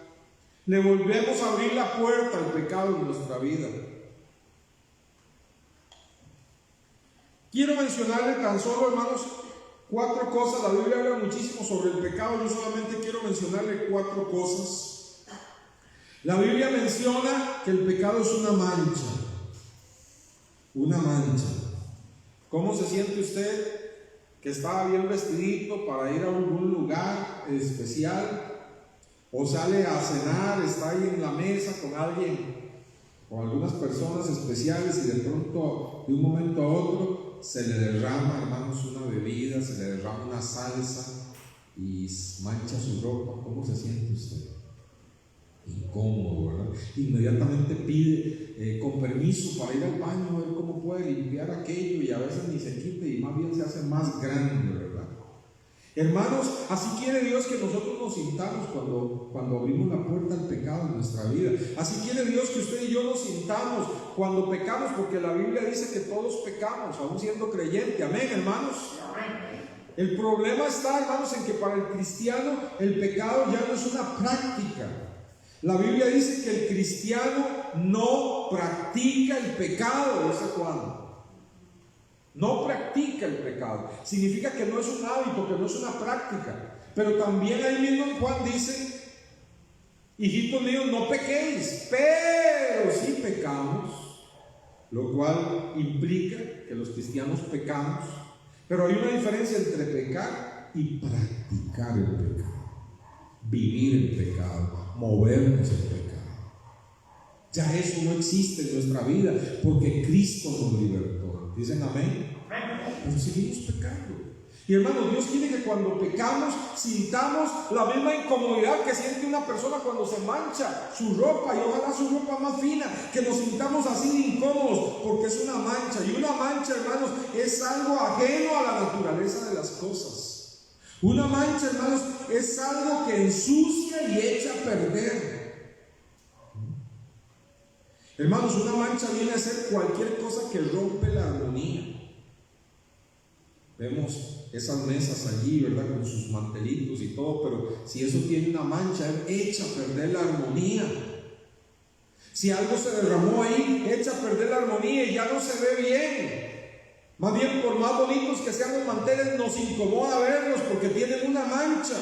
Speaker 4: Le volvemos a abrir la puerta al pecado en nuestra vida. Quiero mencionarle tan solo, hermanos, 4 cosas. La Biblia habla muchísimo sobre el pecado. Yo solamente quiero mencionarle 4 cosas. La Biblia menciona que el pecado es una mancha. Una mancha. ¿Cómo se siente usted que estaba bien vestidito para ir a algún lugar especial? O sale a cenar, está ahí en la mesa con alguien, con algunas personas especiales, y de pronto, de un momento a otro, se le derrama, hermanos, una bebida, se le derrama una salsa, y mancha su ropa, ¿cómo se siente usted? Incómodo, ¿verdad? Inmediatamente pide con permiso para ir al baño a ver cómo puede limpiar aquello, y a veces ni se quite y más bien se hace más grande, ¿verdad? Hermanos, así quiere Dios que nosotros nos sintamos cuando abrimos la puerta al pecado en nuestra vida. Así quiere Dios que usted y yo nos sintamos cuando pecamos, porque la Biblia dice que todos pecamos, aún siendo creyente. Amén, hermanos. El problema está, hermanos, en que para el cristiano el pecado ya no es una práctica. La Biblia dice que el cristiano no practica el pecado, dice Juan. No practica el pecado. Significa que no es un hábito, que no es una práctica. Pero también ahí mismo en Juan dice: hijitos míos, no pequéis, pero sí pecamos. Lo cual implica que los cristianos pecamos. Pero hay una diferencia entre pecar y practicar el pecado. Vivir el pecado, movernos en pecado. Ya eso no existe en nuestra vida, porque Cristo nos libertó. ¿Dicen amén? Pero seguimos pecando. Y hermanos, Dios quiere que cuando pecamos sintamos la misma incomodidad que siente una persona cuando se mancha su ropa, y ojalá su ropa más fina, que nos sintamos así incómodos, porque es una mancha. Y una mancha, hermanos, es algo ajeno a la naturaleza de las cosas. Una mancha, hermanos, es algo que ensucia y echa a perder. Hermanos, una mancha viene a ser cualquier cosa que rompe la armonía. Vemos esas mesas allí, ¿verdad? Con sus mantelitos y todo, pero si eso tiene una mancha, echa a perder la armonía. Si algo se derramó ahí, echa a perder la armonía y ya no se ve bien. Más bien, por más bonitos que sean los manteles, nos incomoda verlos porque tienen una mancha.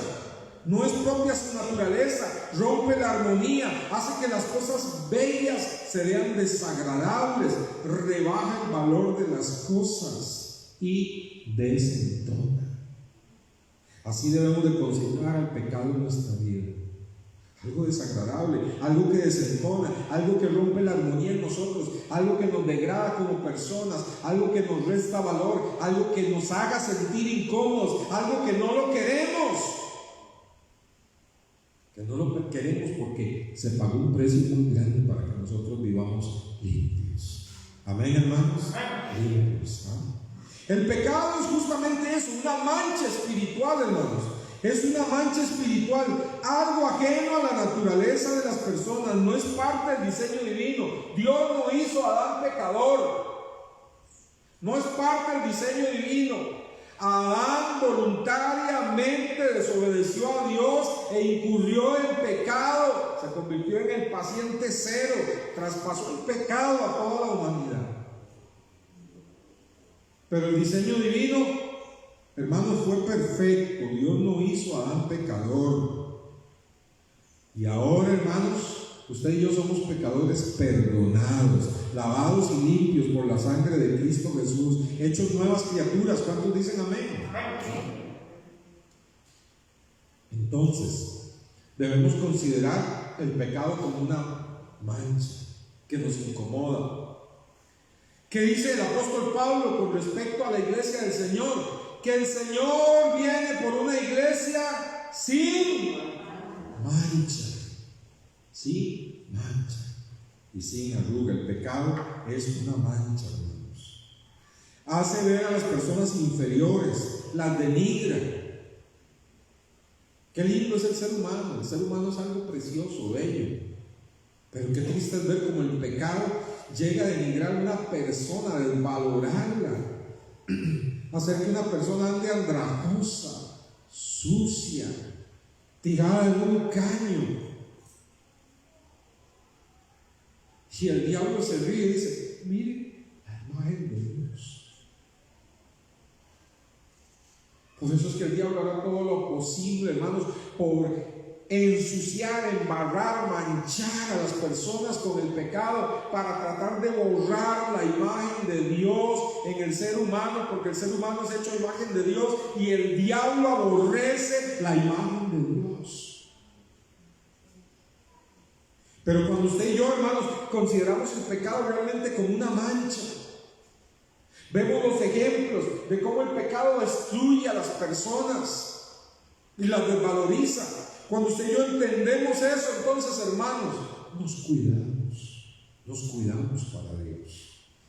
Speaker 4: No es propia su naturaleza, rompe la armonía, hace que las cosas bellas se vean desagradables, rebaja el valor de las cosas y desentona. Así debemos de considerar el pecado en nuestra vida. Algo desagradable, algo que desentona, algo que rompe la armonía en nosotros, algo que nos degrada como personas, algo que nos resta valor, algo que nos haga sentir incómodos, algo que no lo queremos. Que no lo queremos porque se pagó un precio muy grande para que nosotros vivamos limpios. Amén, hermanos. Limpios, ¿no? El pecado es justamente eso, una mancha espiritual, hermanos. Es una mancha espiritual, algo ajeno a la naturaleza de las personas. No es parte del diseño divino. Dios no hizo a Adán pecador. No es parte del diseño divino. Adán voluntariamente desobedeció a Dios e incurrió en pecado. Se convirtió en el paciente cero, traspasó el pecado a toda la humanidad. Pero el diseño divino, hermanos, fue perfecto. Dios no hizo a Adán pecador. Y ahora, hermanos, usted y yo somos pecadores perdonados, lavados y limpios por la sangre de Cristo Jesús, hechos nuevas criaturas. ¿Cuántos dicen amén? Entonces, debemos considerar el pecado como una mancha que nos incomoda. ¿Qué dice el apóstol Pablo con respecto a la iglesia del Señor? Que el Señor viene por una iglesia sin mancha. Sin mancha y sin arruga. El pecado es una mancha, hermanos. Hace ver a las personas inferiores, las denigra. Qué lindo es el ser humano. El ser humano es algo precioso, bello. Pero qué triste es ver cómo el pecado llega a denigrar a una persona, a desvalorarla, hacer que una persona ande andrajosa, sucia, tirada en un caño. Y el diablo se ríe y dice: mire la imagen de Dios. Por eso es que el diablo hará todo lo posible, hermanos, por ensuciar, embarrar, manchar a las personas con el pecado, para tratar de borrar la imagen de Dios en el ser humano, porque el ser humano es hecho a imagen de Dios y el diablo aborrece la imagen de Dios. Pero cuando usted y yo, hermanos, consideramos el pecado realmente como una mancha, vemos los ejemplos de cómo el pecado destruye a las personas. y las desvaloriza. Cuando usted y yo entendemos eso, entonces, hermanos, nos cuidamos para Dios.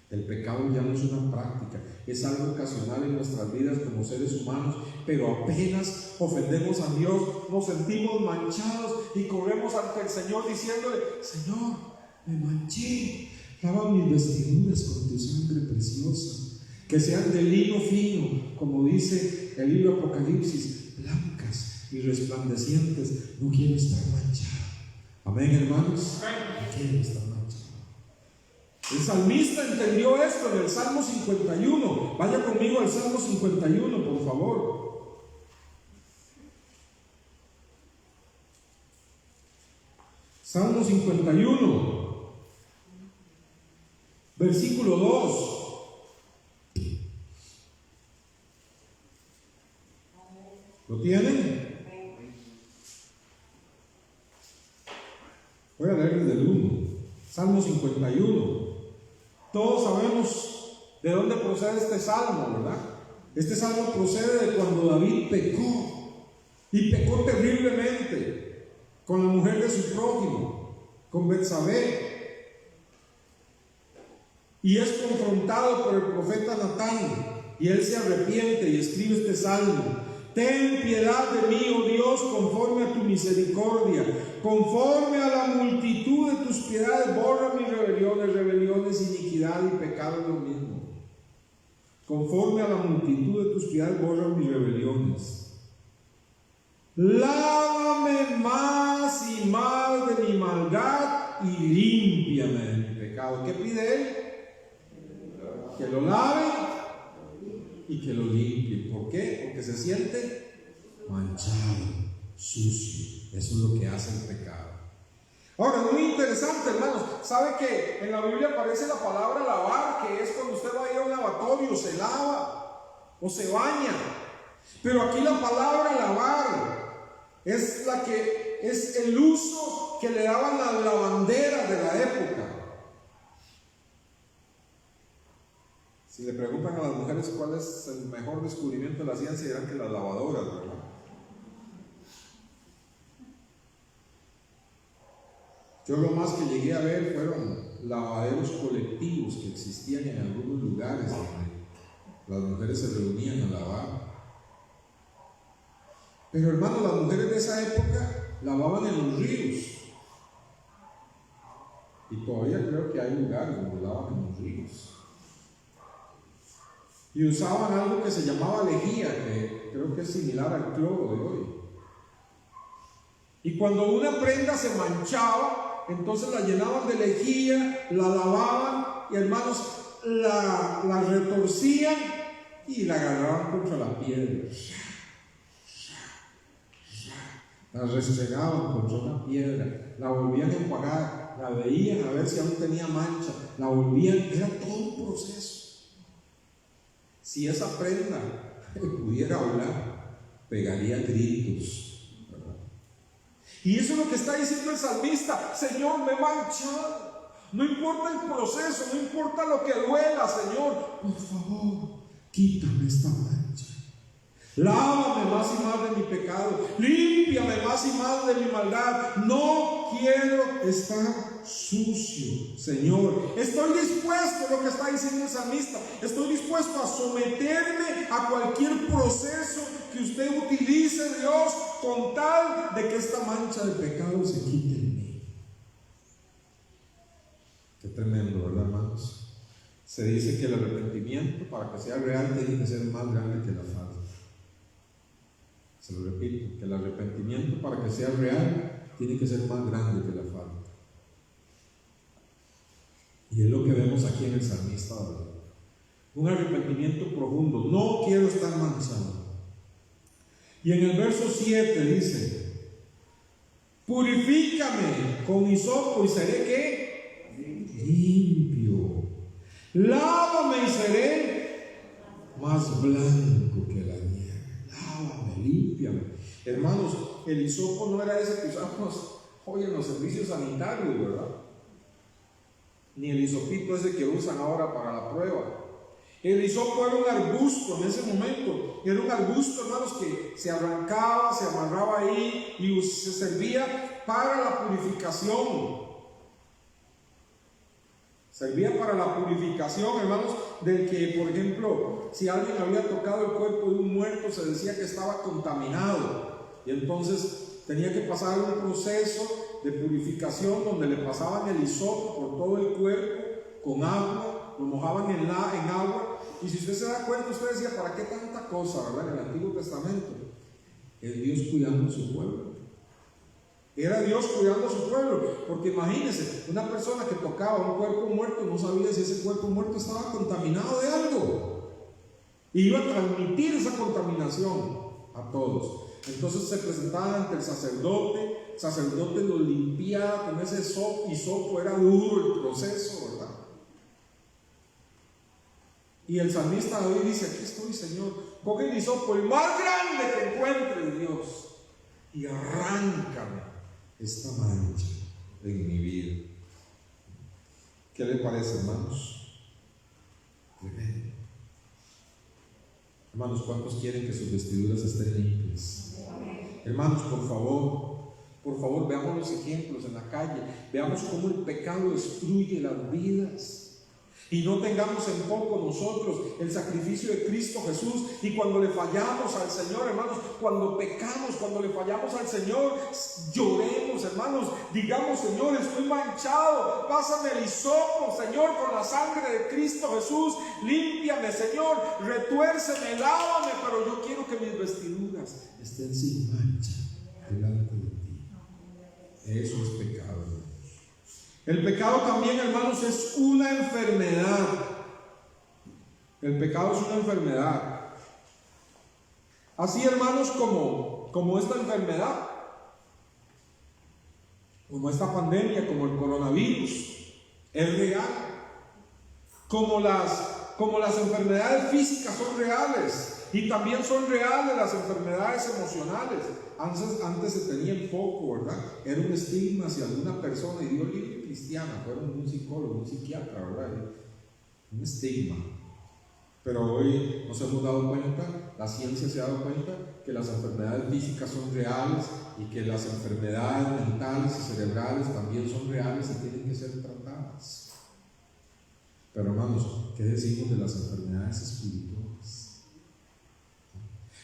Speaker 4: El pecado ya no es una práctica, es algo ocasional en nuestras vidas como seres humanos, pero apenas ofendemos a Dios, nos sentimos manchados y corremos ante el Señor diciéndole: Señor, me manché, lava mis vestiduras con tu sangre preciosa, que sean de lino fino, como dice el libro de Apocalipsis, blancas y resplandecientes. No quiero estar manchado. Amén, hermanos. No quiero estar manchado. El salmista entendió esto en el Salmo 51. Vaya conmigo al Salmo 51, por favor. Salmo 51, versículo 2. ¿Lo tienen? Voy a leer desde el 1. Salmo 51. Todos sabemos de dónde procede este salmo, ¿verdad? Este salmo procede de cuando David pecó, y pecó terriblemente con la mujer de su prójimo, con Betsabé, y es confrontado por el profeta Natán, y él se arrepiente y escribe este salmo: ten piedad de mí, oh Dios, conforme a tu misericordia, conforme a la multitud de tus piedades, borra mis rebeliones, iniquidad y pecado es lo mismo. Conforme a la multitud de tus piedades, borra mis rebeliones. Lávame más y más de mi maldad y límpiame de mi pecado. ¿Qué pide él? Que lo lave y que lo limpie. ¿Por qué? Porque se siente manchado, sucio. Eso es lo que hace el pecado. Ahora, es muy interesante, hermanos. ¿Sabe que en la Biblia aparece la palabra lavar? Que es cuando usted va a ir a un lavatorio, se lava o se baña. Pero aquí la palabra lavar es la que es el uso que le daban las lavanderas de la época. Si le preguntan a las mujeres cuál es el mejor descubrimiento de la ciencia, dirán que las lavadoras, ¿verdad? Yo lo más que llegué a ver fueron lavaderos colectivos que existían en algunos lugares donde las mujeres se reunían a lavar. Pero hermanos, las mujeres de esa época lavaban en los ríos. Y todavía creo que hay lugares donde lavan en los ríos. Y usaban algo que se llamaba lejía, que creo que es similar al cloro de hoy. Y cuando una prenda se manchaba, entonces la llenaban de lejía, la lavaban y, hermanos, la retorcían y la agarraban contra la piedra. La restregaban contra una piedra, la volvían a enjuagar, la veían a ver si aún tenía mancha, la volvían, era todo un proceso. Si esa prenda pudiera hablar, pegaría gritos, ¿verdad? Y eso es lo que está diciendo el salmista: Señor, me he manchado. No importa el proceso, no importa lo que duela, Señor, por favor, quítame esta mancha. Lávame más y más de mi pecado, límpiame más y más de mi maldad. No quiero estar sucio, Señor. Estoy dispuesto, lo que está diciendo el salmista, estoy dispuesto a someterme a cualquier proceso que usted utilice, Dios, con tal de que esta mancha de pecado se quite en mí. Qué tremendo, ¿verdad, hermanos? Se dice que el arrepentimiento, para que sea real, tiene que ser más grande que la falta. Se lo repito, que el arrepentimiento, para que sea real, tiene que ser más grande que la falta. Y es lo que vemos aquí en el salmista, ¿verdad? Un arrepentimiento profundo. No quiero estar manchado. Y en el verso 7 dice: purifícame con hisopo y seré ¿qué? Limpio. Lávame y seré más blanco que la nieve. Lávame, límpiame. Hermanos, el hisopo no era ese que usamos hoy en los servicios sanitarios, ¿verdad? Ni el hisopito ese que usan ahora para la prueba. El hisopo era un arbusto en ese momento. Era un arbusto, hermanos, que se arrancaba, se amarraba ahí y se servía para la purificación. Servía para la purificación, hermanos, del que, por ejemplo, si alguien había tocado el cuerpo de un muerto, se decía que estaba contaminado. Y entonces tenía que pasar un proceso de purificación donde le pasaban el hisopo por todo el cuerpo con agua, lo mojaban en agua. Y si usted se da cuenta, usted decía, ¿para qué tanta cosa, verdad? En el Antiguo Testamento es Dios cuidando a su pueblo. Era Dios cuidando a su pueblo, porque imagínense, una persona que tocaba un cuerpo muerto no sabía si ese cuerpo muerto estaba contaminado de algo, y iba a transmitir esa contaminación a todos. Entonces se presentaban ante el sacerdote lo limpiaba con ese hisopo, era duro el proceso, ¿verdad? Y el salmista David dice, aquí estoy, Señor, coge el hisopo, el más grande que encuentre, Dios, y arráncame esta mancha en mi vida. ¿Qué le parece, hermanos? Tremendo. Hermanos, ¿cuántos quieren que sus vestiduras estén limpias? Hermanos, por favor, veamos los ejemplos en la calle, veamos cómo el pecado destruye las vidas. Y no tengamos en poco nosotros el sacrificio de Cristo Jesús. Y cuando le fallamos al Señor, hermanos, cuando pecamos, cuando le fallamos al Señor, lloremos, hermanos, digamos, Señor, estoy manchado, pásame el hisopo, Señor, con la sangre de Cristo Jesús, límpiame, Señor, retuérceme, lávame, pero yo quiero que mis vestiduras estén sin mancha delante de ti. Eso es pecado, hermanos. El pecado también, hermanos, es una enfermedad. El pecado es una enfermedad. Así, hermanos, como esta enfermedad, como esta pandemia, como el coronavirus, es real. Como las enfermedades físicas son reales. Y también son reales las enfermedades emocionales. Antes se tenía en foco, ¿verdad? Era un estigma hacia alguna persona, y Dios libre cristiana, fueron un psicólogo, un psiquiatra, ¿verdad? Un estigma. Pero hoy nos hemos dado cuenta, la ciencia se ha dado cuenta, que las enfermedades físicas son reales y que las enfermedades mentales y cerebrales también son reales y tienen que ser tratadas. Pero hermanos, ¿qué decimos de las enfermedades espirituales?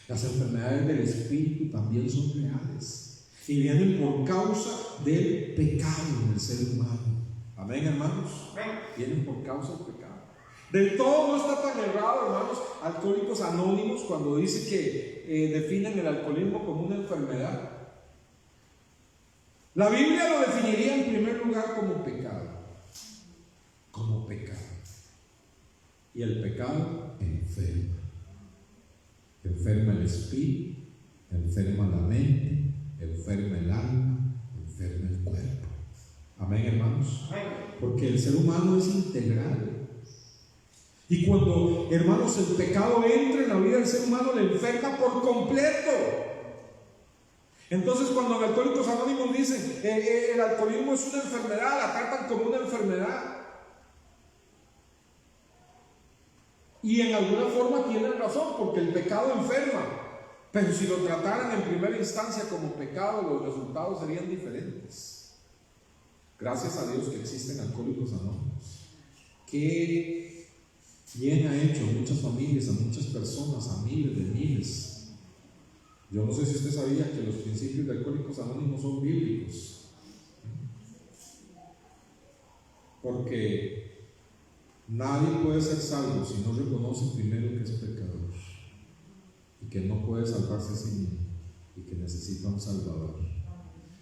Speaker 4: Las enfermedades del espíritu también son reales y vienen por causa del pecado en el ser humano. Amén, hermanos. Vienen por causa del pecado. Del todo no está tan errado, hermanos, Alcohólicos Anónimos, cuando dice que definen el alcoholismo como una enfermedad. La Biblia lo definiría en primer lugar como pecado. Como pecado. Y el pecado enferma. Enferma el espíritu, enferma la mente, enferma el alma, enferma el cuerpo. Amén, hermanos. Porque el ser humano es integral. Y cuando, hermanos, el pecado entra en la vida del ser humano, le enferma por completo. Entonces, cuando en Alcohólicos Anónimos dicen el alcoholismo es una enfermedad, la tratan como una enfermedad. Y en alguna forma tienen razón, porque el pecado enferma. Pero si lo trataran en primera instancia como pecado, los resultados serían diferentes. Gracias a Dios que existen Alcohólicos Anónimos. Qué bien ha hecho a muchas familias, a muchas personas, a miles de miles. Yo no sé si usted sabía que los principios de Alcohólicos Anónimos son bíblicos. Porque nadie puede ser salvo si no reconoce primero que es pecador y que no puede salvarse a sí mismo y que necesita un salvador.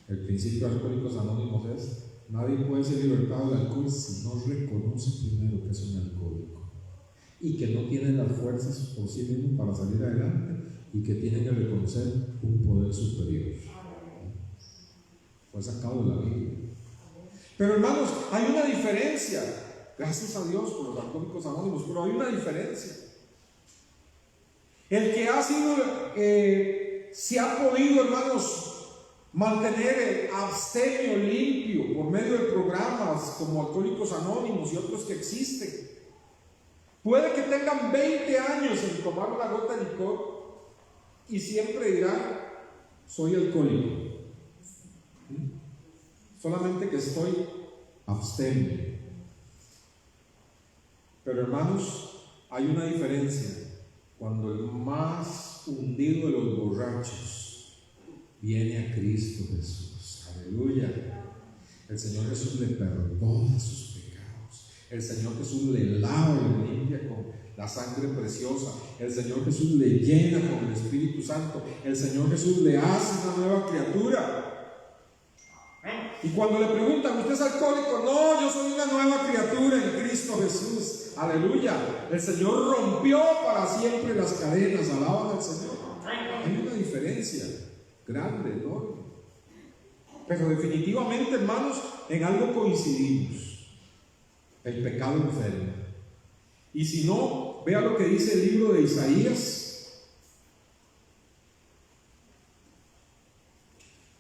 Speaker 4: El principio de Alcohólicos Anónimos es: nadie puede ser libertado del alcohol si no reconoce primero que es un alcohólico y que no tiene las fuerzas por sí mismo para salir adelante y que tiene que reconocer un poder superior. Fue sacado de la Biblia. Pero hermanos, hay una diferencia. Gracias a Dios por los Alcohólicos Anónimos, pero hay una diferencia. El que ha sido, se ha podido, hermanos, mantener el abstemio limpio por medio de programas como Alcohólicos Anónimos y otros que existen, Puede que tengan 20 años en tomar una gota de licor y siempre dirán, soy alcohólico. Solamente que estoy abstemio. Pero hermanos, hay una diferencia cuando el más hundido de los borrachos viene a Cristo Jesús. Aleluya. El Señor Jesús le perdona sus pecados. El Señor Jesús le lava y le limpia con la sangre preciosa. El Señor Jesús le llena con el Espíritu Santo. El Señor Jesús le hace una nueva criatura. Y cuando le preguntan, ¿usted es alcohólico? No, yo soy una nueva criatura en Cristo Jesús. Aleluya. El Señor rompió para siempre las cadenas. Alaban al Señor. Hay una diferencia grande, enorme. Pero definitivamente, hermanos, en algo coincidimos: el pecado enferma. Y si no, vea lo que dice el libro de Isaías.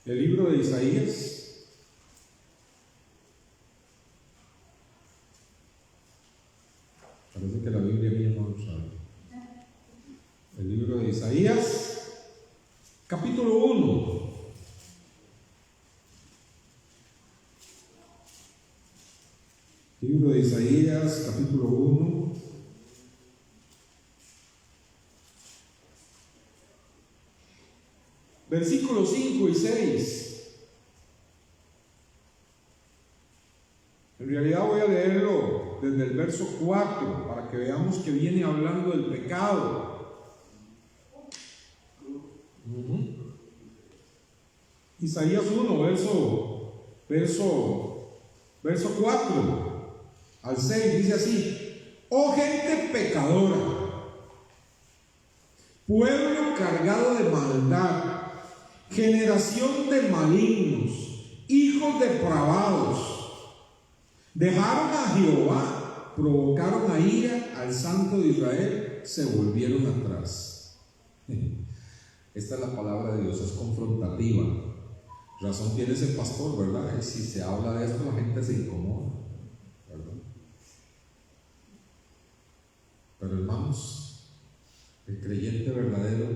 Speaker 4: El libro de Isaías. Parece que la Biblia mía no lo sabe. El libro de Isaías, capítulo 1. Libro de Isaías, capítulo 1. Versículos 5 y 6. En realidad voy a leerlo desde el verso 4 para que veamos que viene hablando del pecado. Isaías 1, verso 4 al 6 dice así: oh gente pecadora, pueblo cargado de maldad, generación de malignos, hijos depravados, dejaron a Jehová, provocaron a ira al Santo de Israel, se volvieron atrás. Esta es la palabra de Dios, es confrontativa. Razón tiene ese pastor, ¿verdad? Y si se habla de esto, la gente se incomoda, ¿verdad? Pero hermanos, el creyente verdadero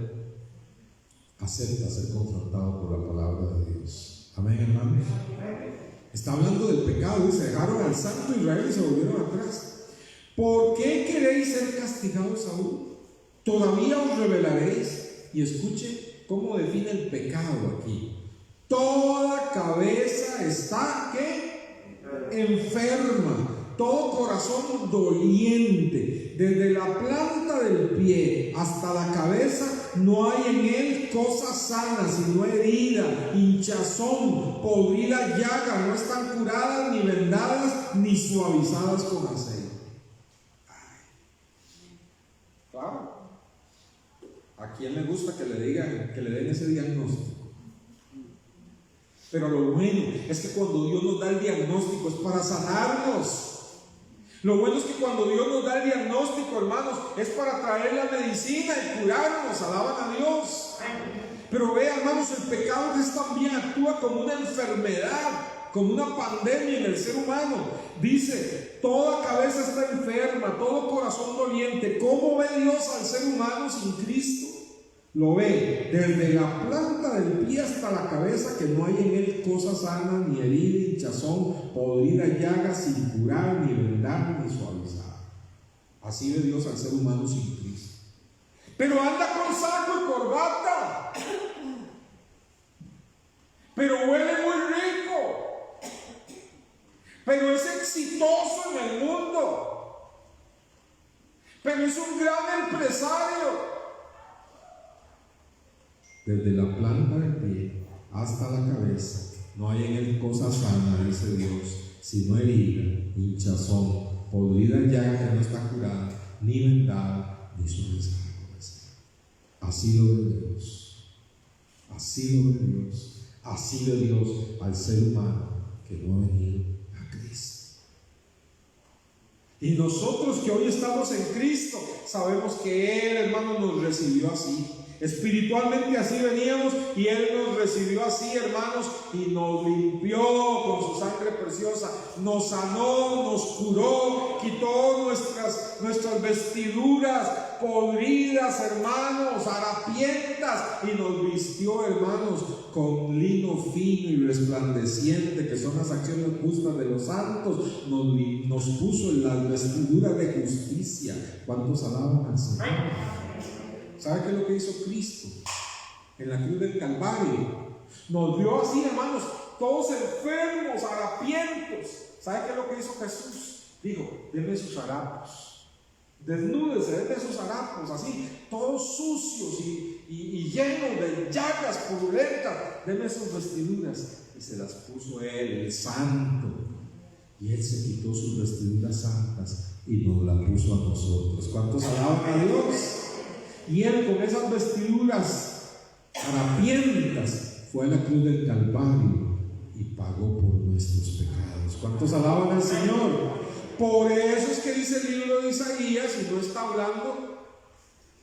Speaker 4: acepta ser confrontado por la palabra de Dios. Amén, hermanos. Está hablando del pecado, dice: dejaron al Santo Israel y se volvieron atrás. ¿Por qué queréis ser castigados aún? ¿Todavía os rebelaréis? Y escuche cómo define el pecado aquí. Toda cabeza está, ¿qué? Enferma. Todo corazón doliente. Desde la planta del pie hasta la cabeza no hay en él cosa sana, sino herida, hinchazón, podrida llaga. No están curadas, ni vendadas, ni suavizadas con aceite. Claro. ¿A quién le gusta que le digan, que le den ese diagnóstico? Pero lo bueno es que cuando Dios nos da el diagnóstico es para sanarnos. Lo bueno es que cuando Dios nos da el diagnóstico, hermanos, es para traer la medicina y curarnos. Alaban a Dios. Pero vea, hermanos, el pecado es también actúa como una enfermedad, como una pandemia en el ser humano. Dice: toda cabeza está enferma, todo corazón doliente. ¿Cómo ve Dios al ser humano sin Cristo? Lo ve desde la planta del pie hasta la cabeza, que no hay en él cosa sana, ni herida, hinchazón, podrida llaga, sin curar, ni vendar, ni suavizar. Así ve Dios al ser humano sin Cristo. Pero anda con saco y corbata, pero huele muy rico, pero es exitoso en el mundo, pero es un gran empresario. Desde la planta del pie hasta la cabeza no hay en él cosa sana, dice Dios, sino herida, hinchazón, podrida llaga que no está curada, ni vendada, ni suavizada. Así lo ve Dios. Así lo ve Dios. Así ve Dios al ser humano que no ha venido a Cristo. Y nosotros que hoy estamos en Cristo, sabemos que Él, hermano, nos recibió así. Espiritualmente así veníamos y Él nos recibió así, hermanos, y nos limpió con su sangre preciosa, nos sanó, nos curó, quitó nuestras vestiduras podridas, hermanos, harapientas, y nos vistió, hermanos, con lino fino y resplandeciente, que son las acciones justas de los santos. Nos puso en las vestiduras de justicia. ¿Cuántos alaban al Señor? ¿Sabe qué es lo que hizo Cristo en la cruz del Calvario? Nos vio así, hermanos, todos enfermos, harapientos. ¿Sabe qué es lo que hizo Jesús? Dijo: denme sus harapos, desnúdese, denme sus harapos, así, todos sucios y llenos de llagas purulentas, denme sus vestiduras. Y se las puso Él, el Santo. Y Él se quitó sus vestiduras santas y nos las puso a nosotros. ¿Cuántos alaban a Dios? Y Él, con esas vestiduras harapientas, fue a la cruz del Calvario y pagó por nuestros pecados. ¿Cuántos alaban al Señor? Por eso es que dice el libro de Isaías, y no está hablando,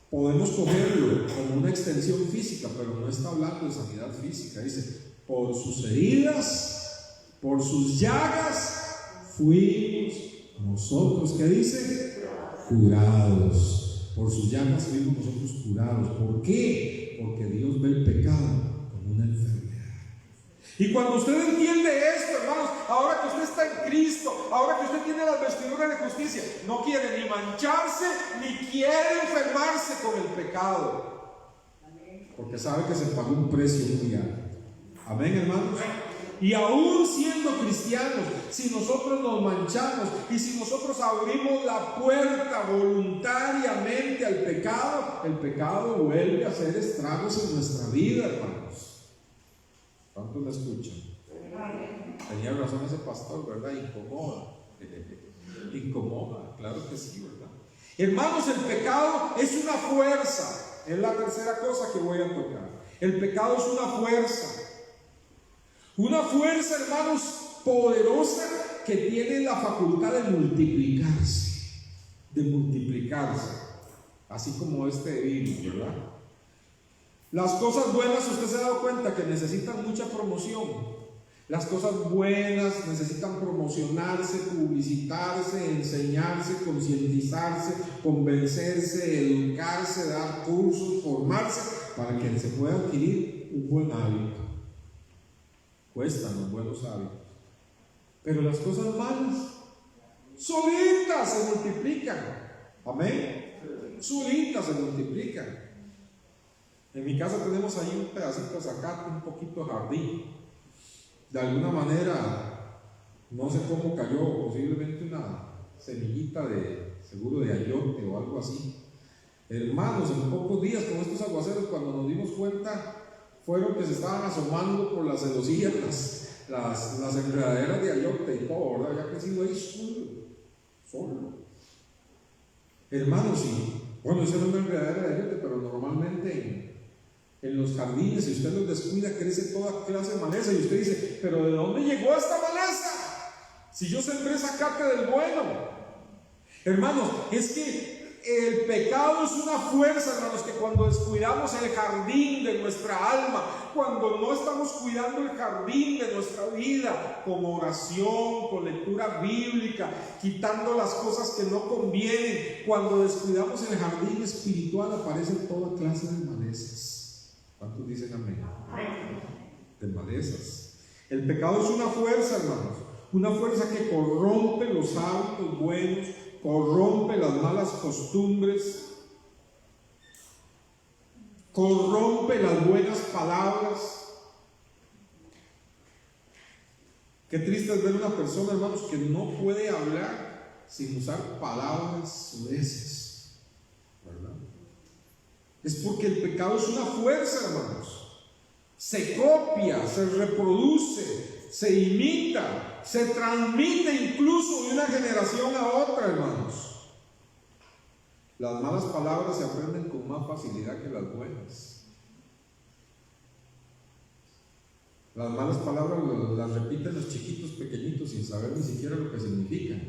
Speaker 4: podemos cogerlo como una extensión física, pero no está hablando de sanidad física. Dice: por sus heridas, por sus llagas, fuimos nosotros, ¿qué dice? Curados. Por sus llagas fuimos nosotros curados. ¿Por qué? Porque Dios ve el pecado como una enfermedad. Y cuando usted entiende esto, hermanos, ahora que usted está en Cristo, ahora que usted tiene las vestiduras de justicia, no quiere ni mancharse, ni quiere enfermarse con el pecado, porque sabe que se pagó un precio muy alto. Amén, hermanos. Y aún siendo cristianos, si nosotros nos manchamos y si nosotros abrimos la puerta voluntariamente al pecado, el pecado vuelve a hacer estragos en nuestra vida, hermanos. ¿Cuántos me escuchan? Tenía razón ese pastor, ¿verdad? Incomoda, claro que sí, ¿verdad? Hermanos, el pecado es una fuerza. Es la tercera cosa que voy a tocar. El pecado es una fuerza. Una fuerza, hermanos, poderosa, que tiene la facultad de multiplicarse. Así como este virus, ¿verdad? Las cosas buenas, usted se ha dado cuenta que necesitan mucha promoción. Las cosas buenas necesitan promocionarse, publicitarse, enseñarse, concientizarse, convencerse, educarse, dar cursos, formarse, para que se pueda adquirir un buen hábito. Cuestan los buenos hábitos. Pero las cosas malas solitas se multiplican. Amén. Solitas se multiplican. En mi casa tenemos ahí un pedacito de zacate, un poquito de jardín. De alguna manera, no sé cómo cayó, posiblemente una semillita seguro de ayote o algo así. Hermanos, en pocos días con estos aguaceros, cuando nos dimos cuenta, fueron que se estaban asomando por las celosías, las enredaderas de ayote y todo, ¿verdad? Había crecido ahí solo. Hermanos, bueno, esa era una enredadera de ayote, pero normalmente en los jardines, si usted los descuida, crece toda clase de maleza. Y usted dice: ¿pero de dónde llegó esta maleza? Si yo sembré zacate del bueno. Hermanos, es que el pecado es una fuerza, hermanos, que cuando descuidamos el jardín de nuestra alma, cuando no estamos cuidando el jardín de nuestra vida, con oración, con lectura bíblica, quitando las cosas que no convienen, cuando descuidamos el jardín espiritual, aparecen toda clase de malezas. ¿Cuántos dicen amén? De malezas. El pecado es una fuerza, hermanos, una fuerza que corrompe los hábitos buenos, corrompe las malas costumbres, corrompe las buenas palabras. Qué triste es ver una persona, hermanos, que no puede hablar sin usar palabras soeces, ¿verdad? Es porque el pecado es una fuerza, hermanos. Se copia, se reproduce, se imita, se transmite incluso de una generación a otra, hermanos. Las malas palabras se aprenden con más facilidad que las buenas. Las malas palabras las repiten los chiquitos pequeñitos sin saber ni siquiera lo que significan.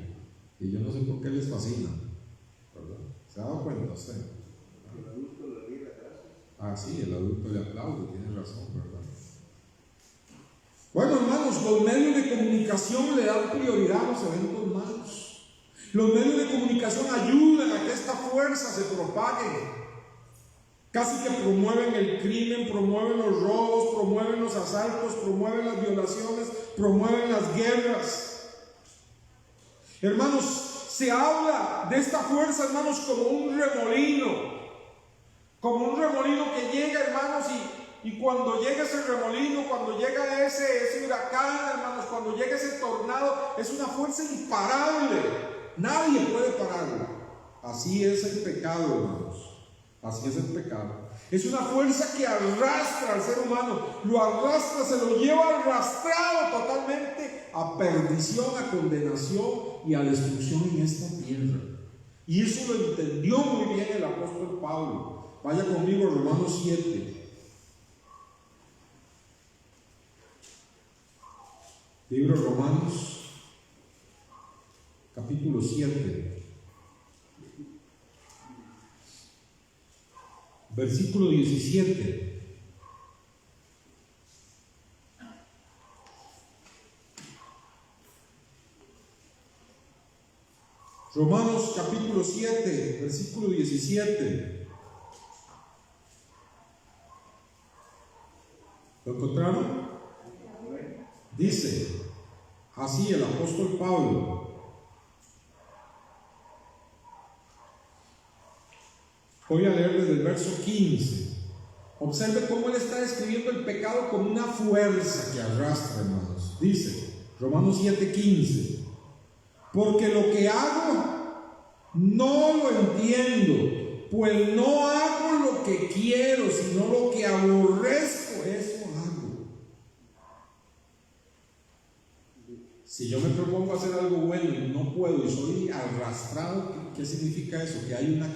Speaker 4: Y yo no sé por qué les fascina, ¿verdad? ¿Se ha dado cuenta usted? Ah, sí, el adulto le aplaude, tiene razón, ¿verdad? Bueno, hermanos, los medios de comunicación le dan prioridad a los eventos malos. Los medios de comunicación ayudan a que esta fuerza se propague. Casi que promueven el crimen, promueven los robos, promueven los asaltos, promueven las violaciones, promueven las guerras. Hermanos, se habla de esta fuerza, hermanos, como un remolino que llega, hermanos, y cuando llega ese remolino, cuando llega ese huracán, hermanos, cuando llega ese tornado, es una fuerza imparable. Nadie puede pararla. Así es el pecado, hermanos. Así es el pecado. Es una fuerza que arrastra al ser humano, lo arrastra, se lo lleva arrastrado totalmente a perdición, a condenación y a destrucción en esta tierra. Y eso lo entendió muy bien el apóstol Pablo. Vaya conmigo a Romanos 7. Libro de Romanos, capítulo 7. Versículo 17. Romanos capítulo 7, versículo 17. ¿Lo encontraron? Dice así el apóstol Pablo: voy a leer desde el verso 15. Observe cómo él está describiendo el pecado como una fuerza que arrastra, hermanos. Dice, Romanos 7:15: porque lo que hago no lo entiendo, pues no hago lo que quiero, sino lo que aborrezco, eso hago. Si yo me propongo hacer algo bueno y no puedo y soy arrastrado, ¿qué significa eso? Que hay una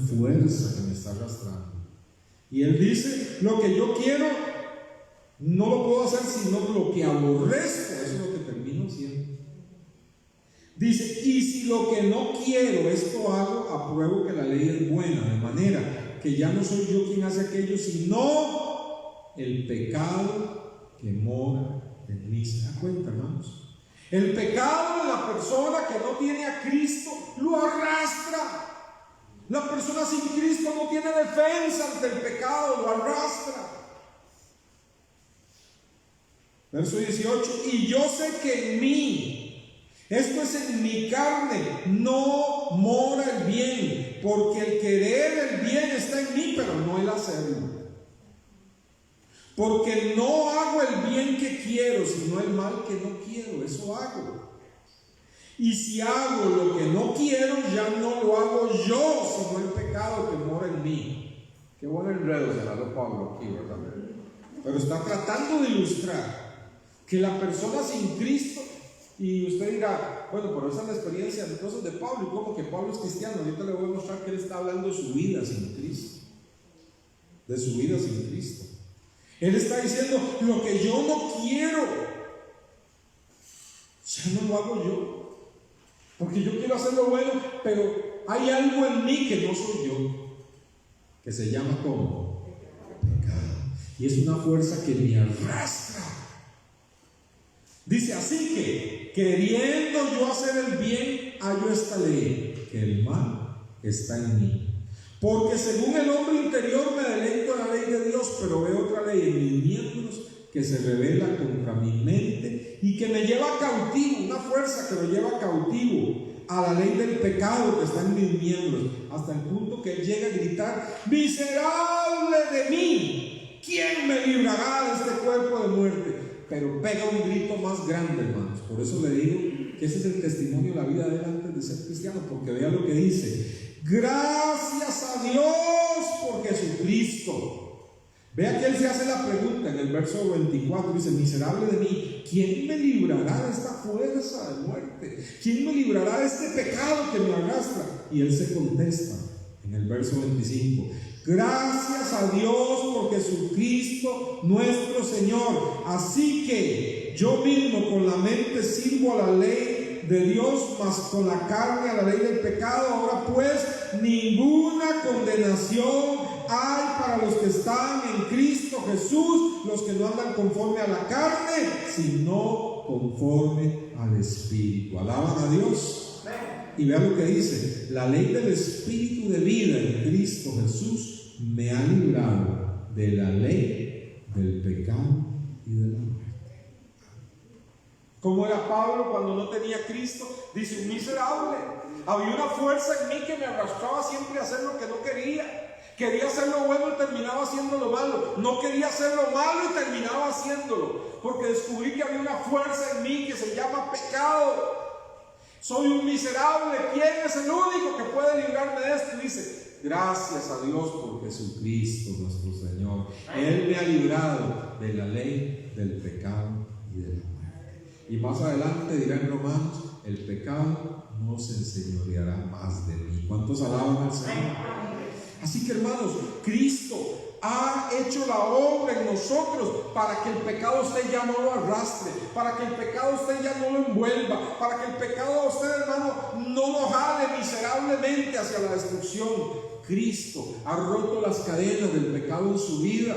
Speaker 4: fuerza que me está arrastrando. Y él dice, lo que yo quiero no lo puedo hacer, sino lo que aborrezco, eso es lo que termino haciendo. Dice, y si lo que no quiero, esto hago, apruebo que la ley es buena, de manera que ya no soy yo quien hace aquello, sino el pecado que mora en mí. ¿Se da cuenta, hermanos? El pecado de la persona que no tiene a Cristo lo arrastra. La persona sin Cristo no tiene defensa ante el pecado, lo arrastra. Verso 18: y yo sé que en mí, esto es en mi carne, no mora el bien, porque el querer el bien está en mí, pero no el hacerlo. Porque no hago el bien que quiero, sino el mal que no quiero, eso hago. Y si hago lo que no quiero, ya no lo hago yo, sino el pecado que mora en mí. Qué buen enredo se la dio Pablo aquí, ¿verdad? Pero está tratando de ilustrar que la persona sin Cristo, y usted dirá, bueno, pero esa es la experiencia entonces de Pablo, y como que Pablo es cristiano. Ahorita le voy a mostrar que él está hablando de su vida sin Cristo, de su vida sin Cristo. Él está diciendo, lo que yo no quiero, ya no lo hago yo. Porque yo quiero hacer lo bueno, pero hay algo en mí que no soy yo, que se llama como pecado. Y es una fuerza que me arrastra. Dice, así que, queriendo yo hacer el bien, hallo esta ley, que el mal está en mí. Porque según el hombre interior me deleito en la ley de Dios, pero veo otra ley en mis miembros que se revela contra mi mente y que me lleva cautivo, una fuerza que lo lleva cautivo a la ley del pecado que está en mis miembros, hasta el punto que él llega a gritar, miserable de mí, ¿quién me librará de este cuerpo de muerte? Pero pega un grito más grande, hermanos. Por eso le digo que ese es el testimonio de la vida de él antes de ser cristiano, porque vea lo que dice: gracias a Dios por Jesucristo. Vea que él se hace la pregunta en el verso 24, dice, miserable de mí, ¿quién me librará de esta fuerza de muerte? ¿Quién me librará de este pecado que me arrastra? Y él se contesta en el verso 25, gracias a Dios por Jesucristo nuestro Señor. Así que yo mismo con la mente sirvo a la ley de Dios, mas con la carne a la ley del pecado. Ahora pues ninguna condenación hay para los que están en Cristo Jesús, los que no andan conforme a la carne, sino conforme al Espíritu. Alaban a Dios. Y vean lo que dice: la ley del Espíritu de vida en Cristo Jesús me ha librado de la ley del pecado y de la muerte. ¿Cómo era Pablo cuando no tenía Cristo? Dice: un miserable. Había una fuerza en mí que me arrastraba siempre a hacer lo que no quería. Quería hacer lo bueno y terminaba haciendo lo malo. No quería hacer lo malo y terminaba haciéndolo. Porque descubrí que había una fuerza en mí que se llama pecado. Soy un miserable. ¿Quién es el único que puede librarme de esto? Y dice: gracias a Dios por Jesucristo nuestro Señor. Él me ha librado de la ley del pecado y de la muerte. Y más adelante dirá en Romanos: el pecado no se enseñoreará más de mí. ¿Cuántos alaban al Señor? Así que, hermanos, Cristo ha hecho la obra en nosotros para que el pecado a usted ya no lo arrastre, para que el pecado a usted ya no lo envuelva, para que el pecado a usted, hermano, no lo jale miserablemente hacia la destrucción. Cristo ha roto las cadenas del pecado en su vida.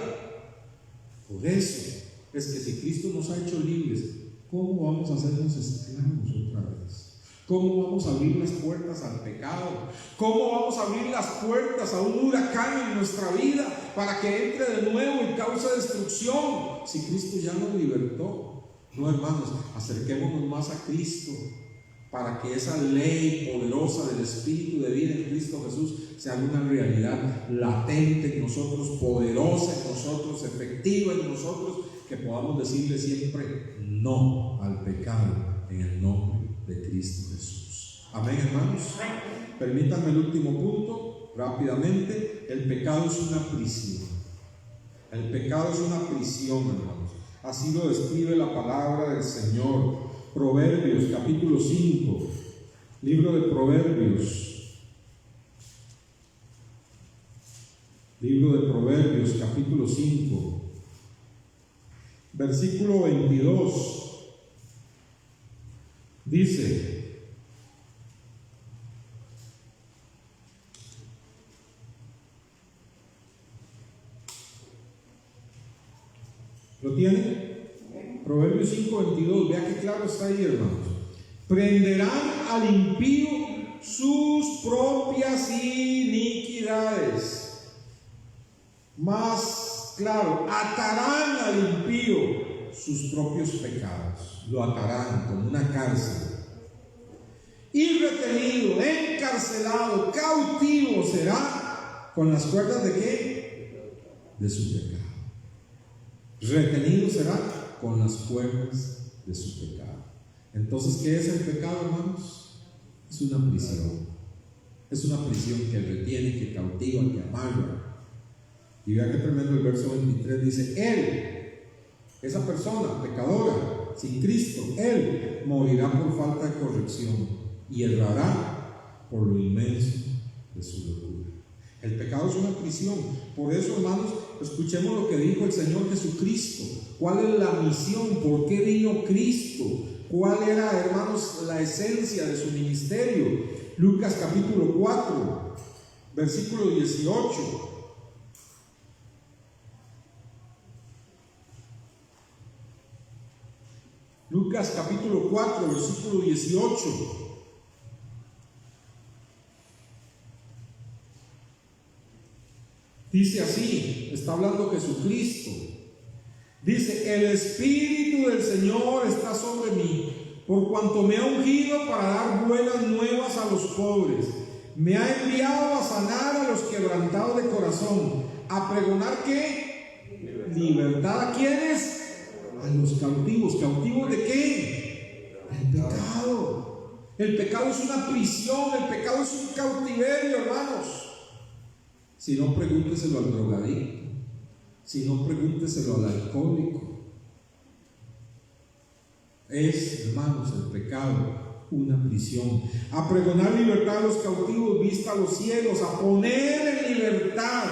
Speaker 4: Por eso es que si Cristo nos ha hecho libres, ¿cómo vamos a hacernos esclavos otra vez? ¿Cómo vamos a abrir las puertas al pecado? ¿Cómo vamos a abrir las puertas a un huracán en nuestra vida para que entre de nuevo y cause destrucción si Cristo ya nos libertó? No, hermanos, acerquémonos más a Cristo para que esa ley poderosa del Espíritu de vida en Cristo Jesús sea una realidad latente en nosotros, poderosa en nosotros, efectiva en nosotros, que podamos decirle siempre no al pecado en el nombre de Cristo Jesús. Amén, hermanos. Permítanme el último punto rápidamente. El pecado es una prisión. El pecado es una prisión, hermanos. Así lo describe la palabra del Señor. Proverbios capítulo 5, libro de Proverbios, capítulo 5, versículo 22. Dice: ¿lo tiene? Proverbios 5:22, vea que claro está ahí, hermanos. Prenderán al impío sus propias iniquidades. Más claro, atarán al impío sus propios pecados. Lo atarán como una cárcel. Y retenido, encarcelado, cautivo será con las cuerdas de ¿qué? De su pecado. Retenido será con las cuerdas de su pecado. Entonces, ¿qué es el pecado, hermanos? Es una prisión. Es una prisión que retiene, que cautiva, que amarga. Y vea que tremendo el verso 23 dice: él, esa persona pecadora, sin Cristo, él morirá por falta de corrección y errará por lo inmenso de su locura. El pecado es una prisión. Por eso, hermanos, escuchemos lo que dijo el Señor Jesucristo. ¿Cuál es la misión? ¿Por qué vino Cristo? ¿Cuál era, hermanos, la esencia de su ministerio? Lucas capítulo 4, versículo 18. Lucas capítulo 4, versículo 18. Dice así, está hablando Jesucristo. Dice: el Espíritu del Señor está sobre mí, por cuanto me ha ungido para dar buenas nuevas a los pobres. Me ha enviado a sanar a los quebrantados de corazón, a pregonar ¿qué? Libertad. ¿A quiénes? A los cautivos. ¿Cautivos de qué? Del pecado. El pecado es una prisión, el pecado es un cautiverio, hermanos. Si no, pregúnteselo al drogadicto. Si no, pregúnteselo al alcohólico. Es, hermanos, el pecado una prisión. A pregonar libertad a los cautivos, vista a los cielos, a poner en libertad,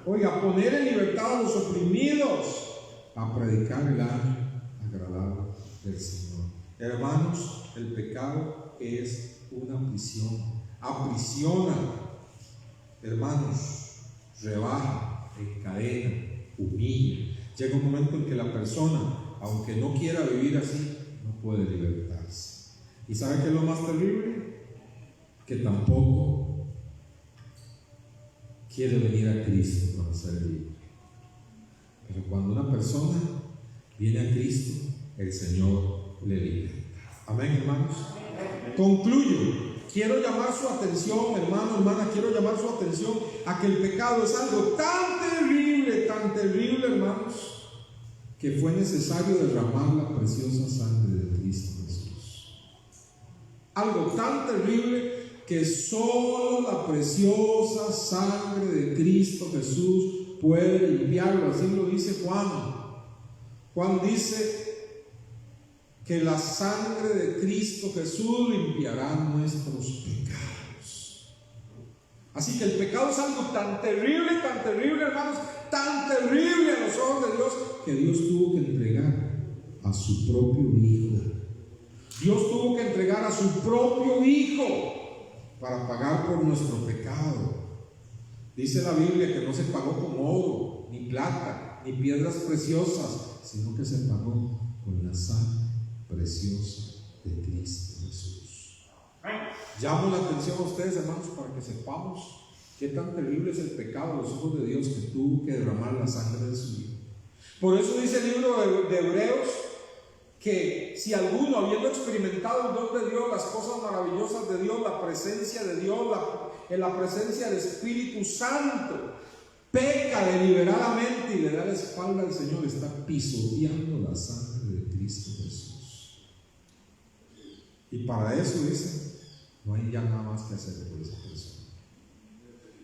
Speaker 4: oiga, a poner en libertad a los oprimidos, a predicar el año agradable del Señor. Hermanos, el pecado es una prisión. Aprisiona, hermanos, rebaja, encadena, humilla. Llega un momento en que la persona, aunque no quiera vivir así, no puede libertarse. ¿Y sabe qué es lo más terrible? Que tampoco quiere venir a Cristo para ser libre. Pero cuando una persona viene a Cristo, el Señor le liberta. Amén, hermanos. Concluyo. Quiero llamar su atención, hermano, hermana, quiero llamar su atención a que el pecado es algo tan terrible, hermanos, que fue necesario derramar la preciosa sangre de Cristo Jesús. Algo tan terrible que solo la preciosa sangre de Cristo Jesús puede limpiarlo. Así lo dice Juan. Juan dice que la sangre de Cristo Jesús limpiará nuestros pecados. Así que el pecado es algo tan terrible, hermanos, tan terrible a los ojos de Dios, que Dios tuvo que entregar a su propio Hijo. Dios tuvo que entregar a su propio Hijo para pagar por nuestro pecado. Dice la Biblia que no se pagó con oro, ni plata, ni piedras preciosas, sino que se pagó con la sangre preciosa de Cristo Jesús. Llamo la atención a ustedes, hermanos, para que sepamos qué tan terrible es el pecado a los ojos de Dios, que tuvo que derramar la sangre de su Hijo. Por eso dice el libro de Hebreos que si alguno, habiendo experimentado el don de Dios, las cosas maravillosas de Dios, la presencia de Dios, en la presencia del Espíritu Santo, peca deliberadamente y le da la espalda al Señor, está pisoteando la sangre de Cristo Jesús. Y para eso, dice, no hay ya nada más que hacer por esa persona.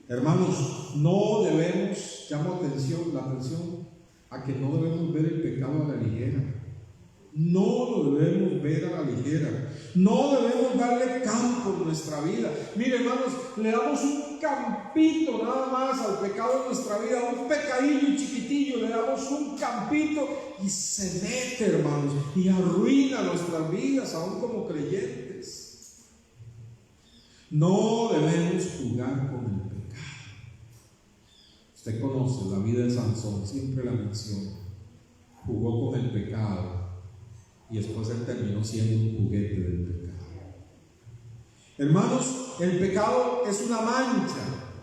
Speaker 4: Hermanos, no debemos, llamo la atención a que no debemos ver el pecado a la ligera. No lo debemos ver a la ligera. No debemos darle campo en nuestra vida. Mire, hermanos, le damos un campito nada más al pecado en nuestra vida, un pecadillo chiquitillo, le damos un campito y se mete, hermanos, y arruina nuestras vidas, aún como creyentes. No debemos jugar con el pecado. Usted conoce la vida de Sansón, siempre la menciona. Jugó con el pecado y después él terminó siendo un juguete del pecado. Hermanos, el pecado es una mancha,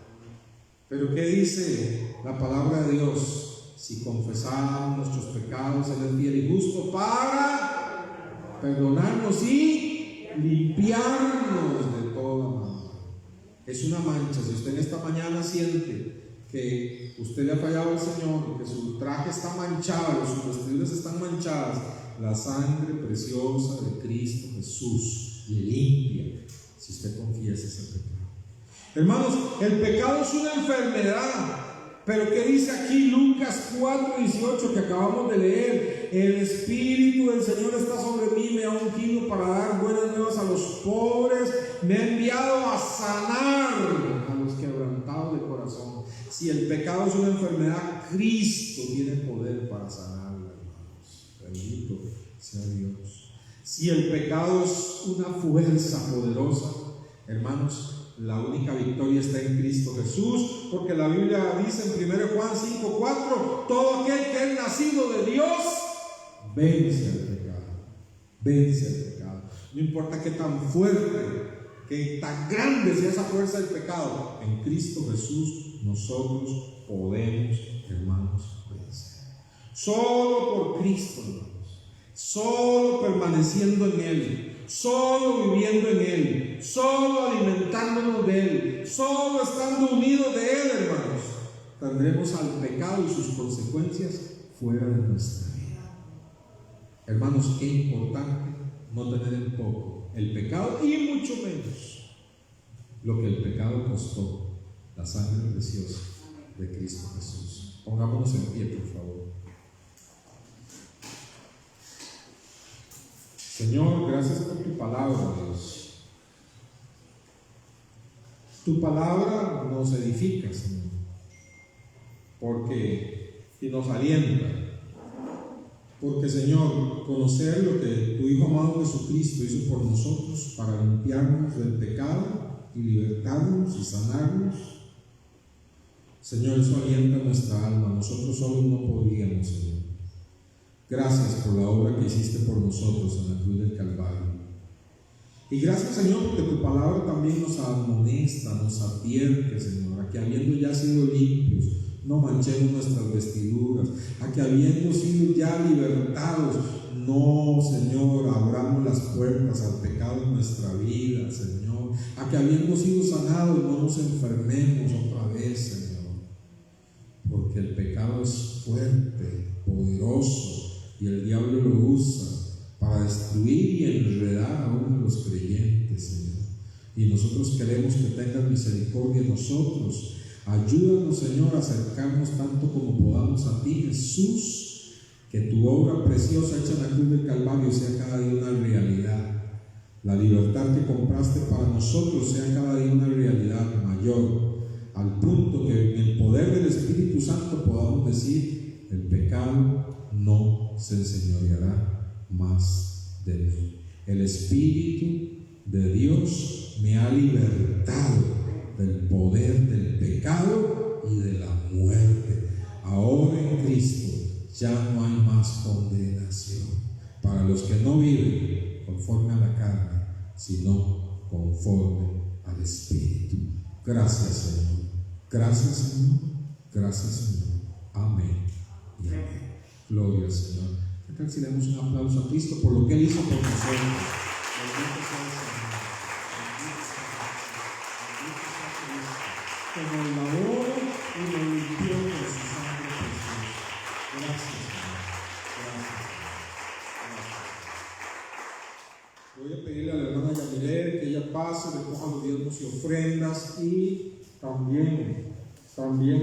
Speaker 4: pero ¿qué dice la palabra de Dios? Si confesamos nuestros pecados, Él es fiel y justo para perdonarnos y limpiarnos de toda maldad. Es una mancha. Si usted en esta mañana siente que usted le ha fallado al Señor, que su traje está manchado, sus vestiduras están manchadas, la sangre preciosa de Cristo Jesús le limpia si usted confiesa ese pecado. Hermanos, el pecado es una enfermedad, pero ¿qué dice aquí Lucas 4:18 que acabamos de leer? El Espíritu del Señor está sobre mí, me ha ungido para dar buenas nuevas a los pobres, me ha enviado a sanar a los quebrantados de corazón. Si el pecado es una enfermedad, Cristo tiene poder para sanarla, hermanos. Bendito sea Dios. Si el pecado es una fuerza poderosa, hermanos, la única victoria está en Cristo Jesús, porque la Biblia dice en 1 Juan 5:4, todo aquel que es nacido de Dios vence al pecado, vence al pecado. No importa qué tan fuerte, qué tan grande sea esa fuerza del pecado, en Cristo Jesús nosotros podemos, hermanos, vencer. Solo por Cristo, hermanos. Solo permaneciendo en Él, solo viviendo en Él, solo alimentándonos de Él, solo estando unidos de Él, hermanos, tendremos al pecado y sus consecuencias fuera de nuestra vida. Hermanos, qué importante no tener en poco el pecado y mucho menos lo que el pecado costó, la sangre preciosa de Cristo Jesús. Pongámonos en pie, por favor. Señor, gracias por tu palabra, Dios. Tu palabra nos edifica, Señor, y nos alienta. Porque, Señor, conocer lo que tu Hijo amado Jesucristo hizo por nosotros para limpiarnos del pecado y libertarnos y sanarnos, Señor, eso alienta nuestra alma. Nosotros solos no podríamos, Señor. Gracias por la obra que hiciste por nosotros en la cruz del Calvario. Y gracias, Señor, porque tu palabra también nos amonesta, nos advierte, Señor, a que habiendo ya sido limpios, no manchemos nuestras vestiduras, a que habiendo sido ya libertados, no, Señor, abramos las puertas al pecado en nuestra vida, Señor, a que habiendo sido sanados, no nos enfermemos otra vez, Señor, porque el pecado es fuerte, poderoso, y el diablo lo usa para destruir y enredar a uno de los creyentes, Señor. Y nosotros queremos que tengas misericordia de nosotros. Ayúdanos, Señor, a acercarnos tanto como podamos a ti, Jesús, que tu obra preciosa hecha en la cruz del Calvario sea cada día una realidad. La libertad que compraste para nosotros sea cada día una realidad mayor, al punto que en el poder del Espíritu Santo podamos decir: el pecado no se enseñoreará más de mí. El Espíritu de Dios me ha libertado del poder del pecado y de la muerte. Ahora en Cristo ya no hay más condenación para los que no viven conforme a la carne, sino conforme al Espíritu. Gracias, Señor. Gracias, Señor. Gracias, Señor. Amén y amén. Gloria al Señor. ¿Qué tal si le damos un aplauso a Cristo por lo que Él hizo por nosotros? Bendito sea el Señor. Bendito sea Cristo, que nos lavó y nos limpió con su sangre preciosa. Gracias, Señor. Gracias. Voy a pedirle a la hermana Yamilet que ella pase, recoja los diezmos y ofrendas, y también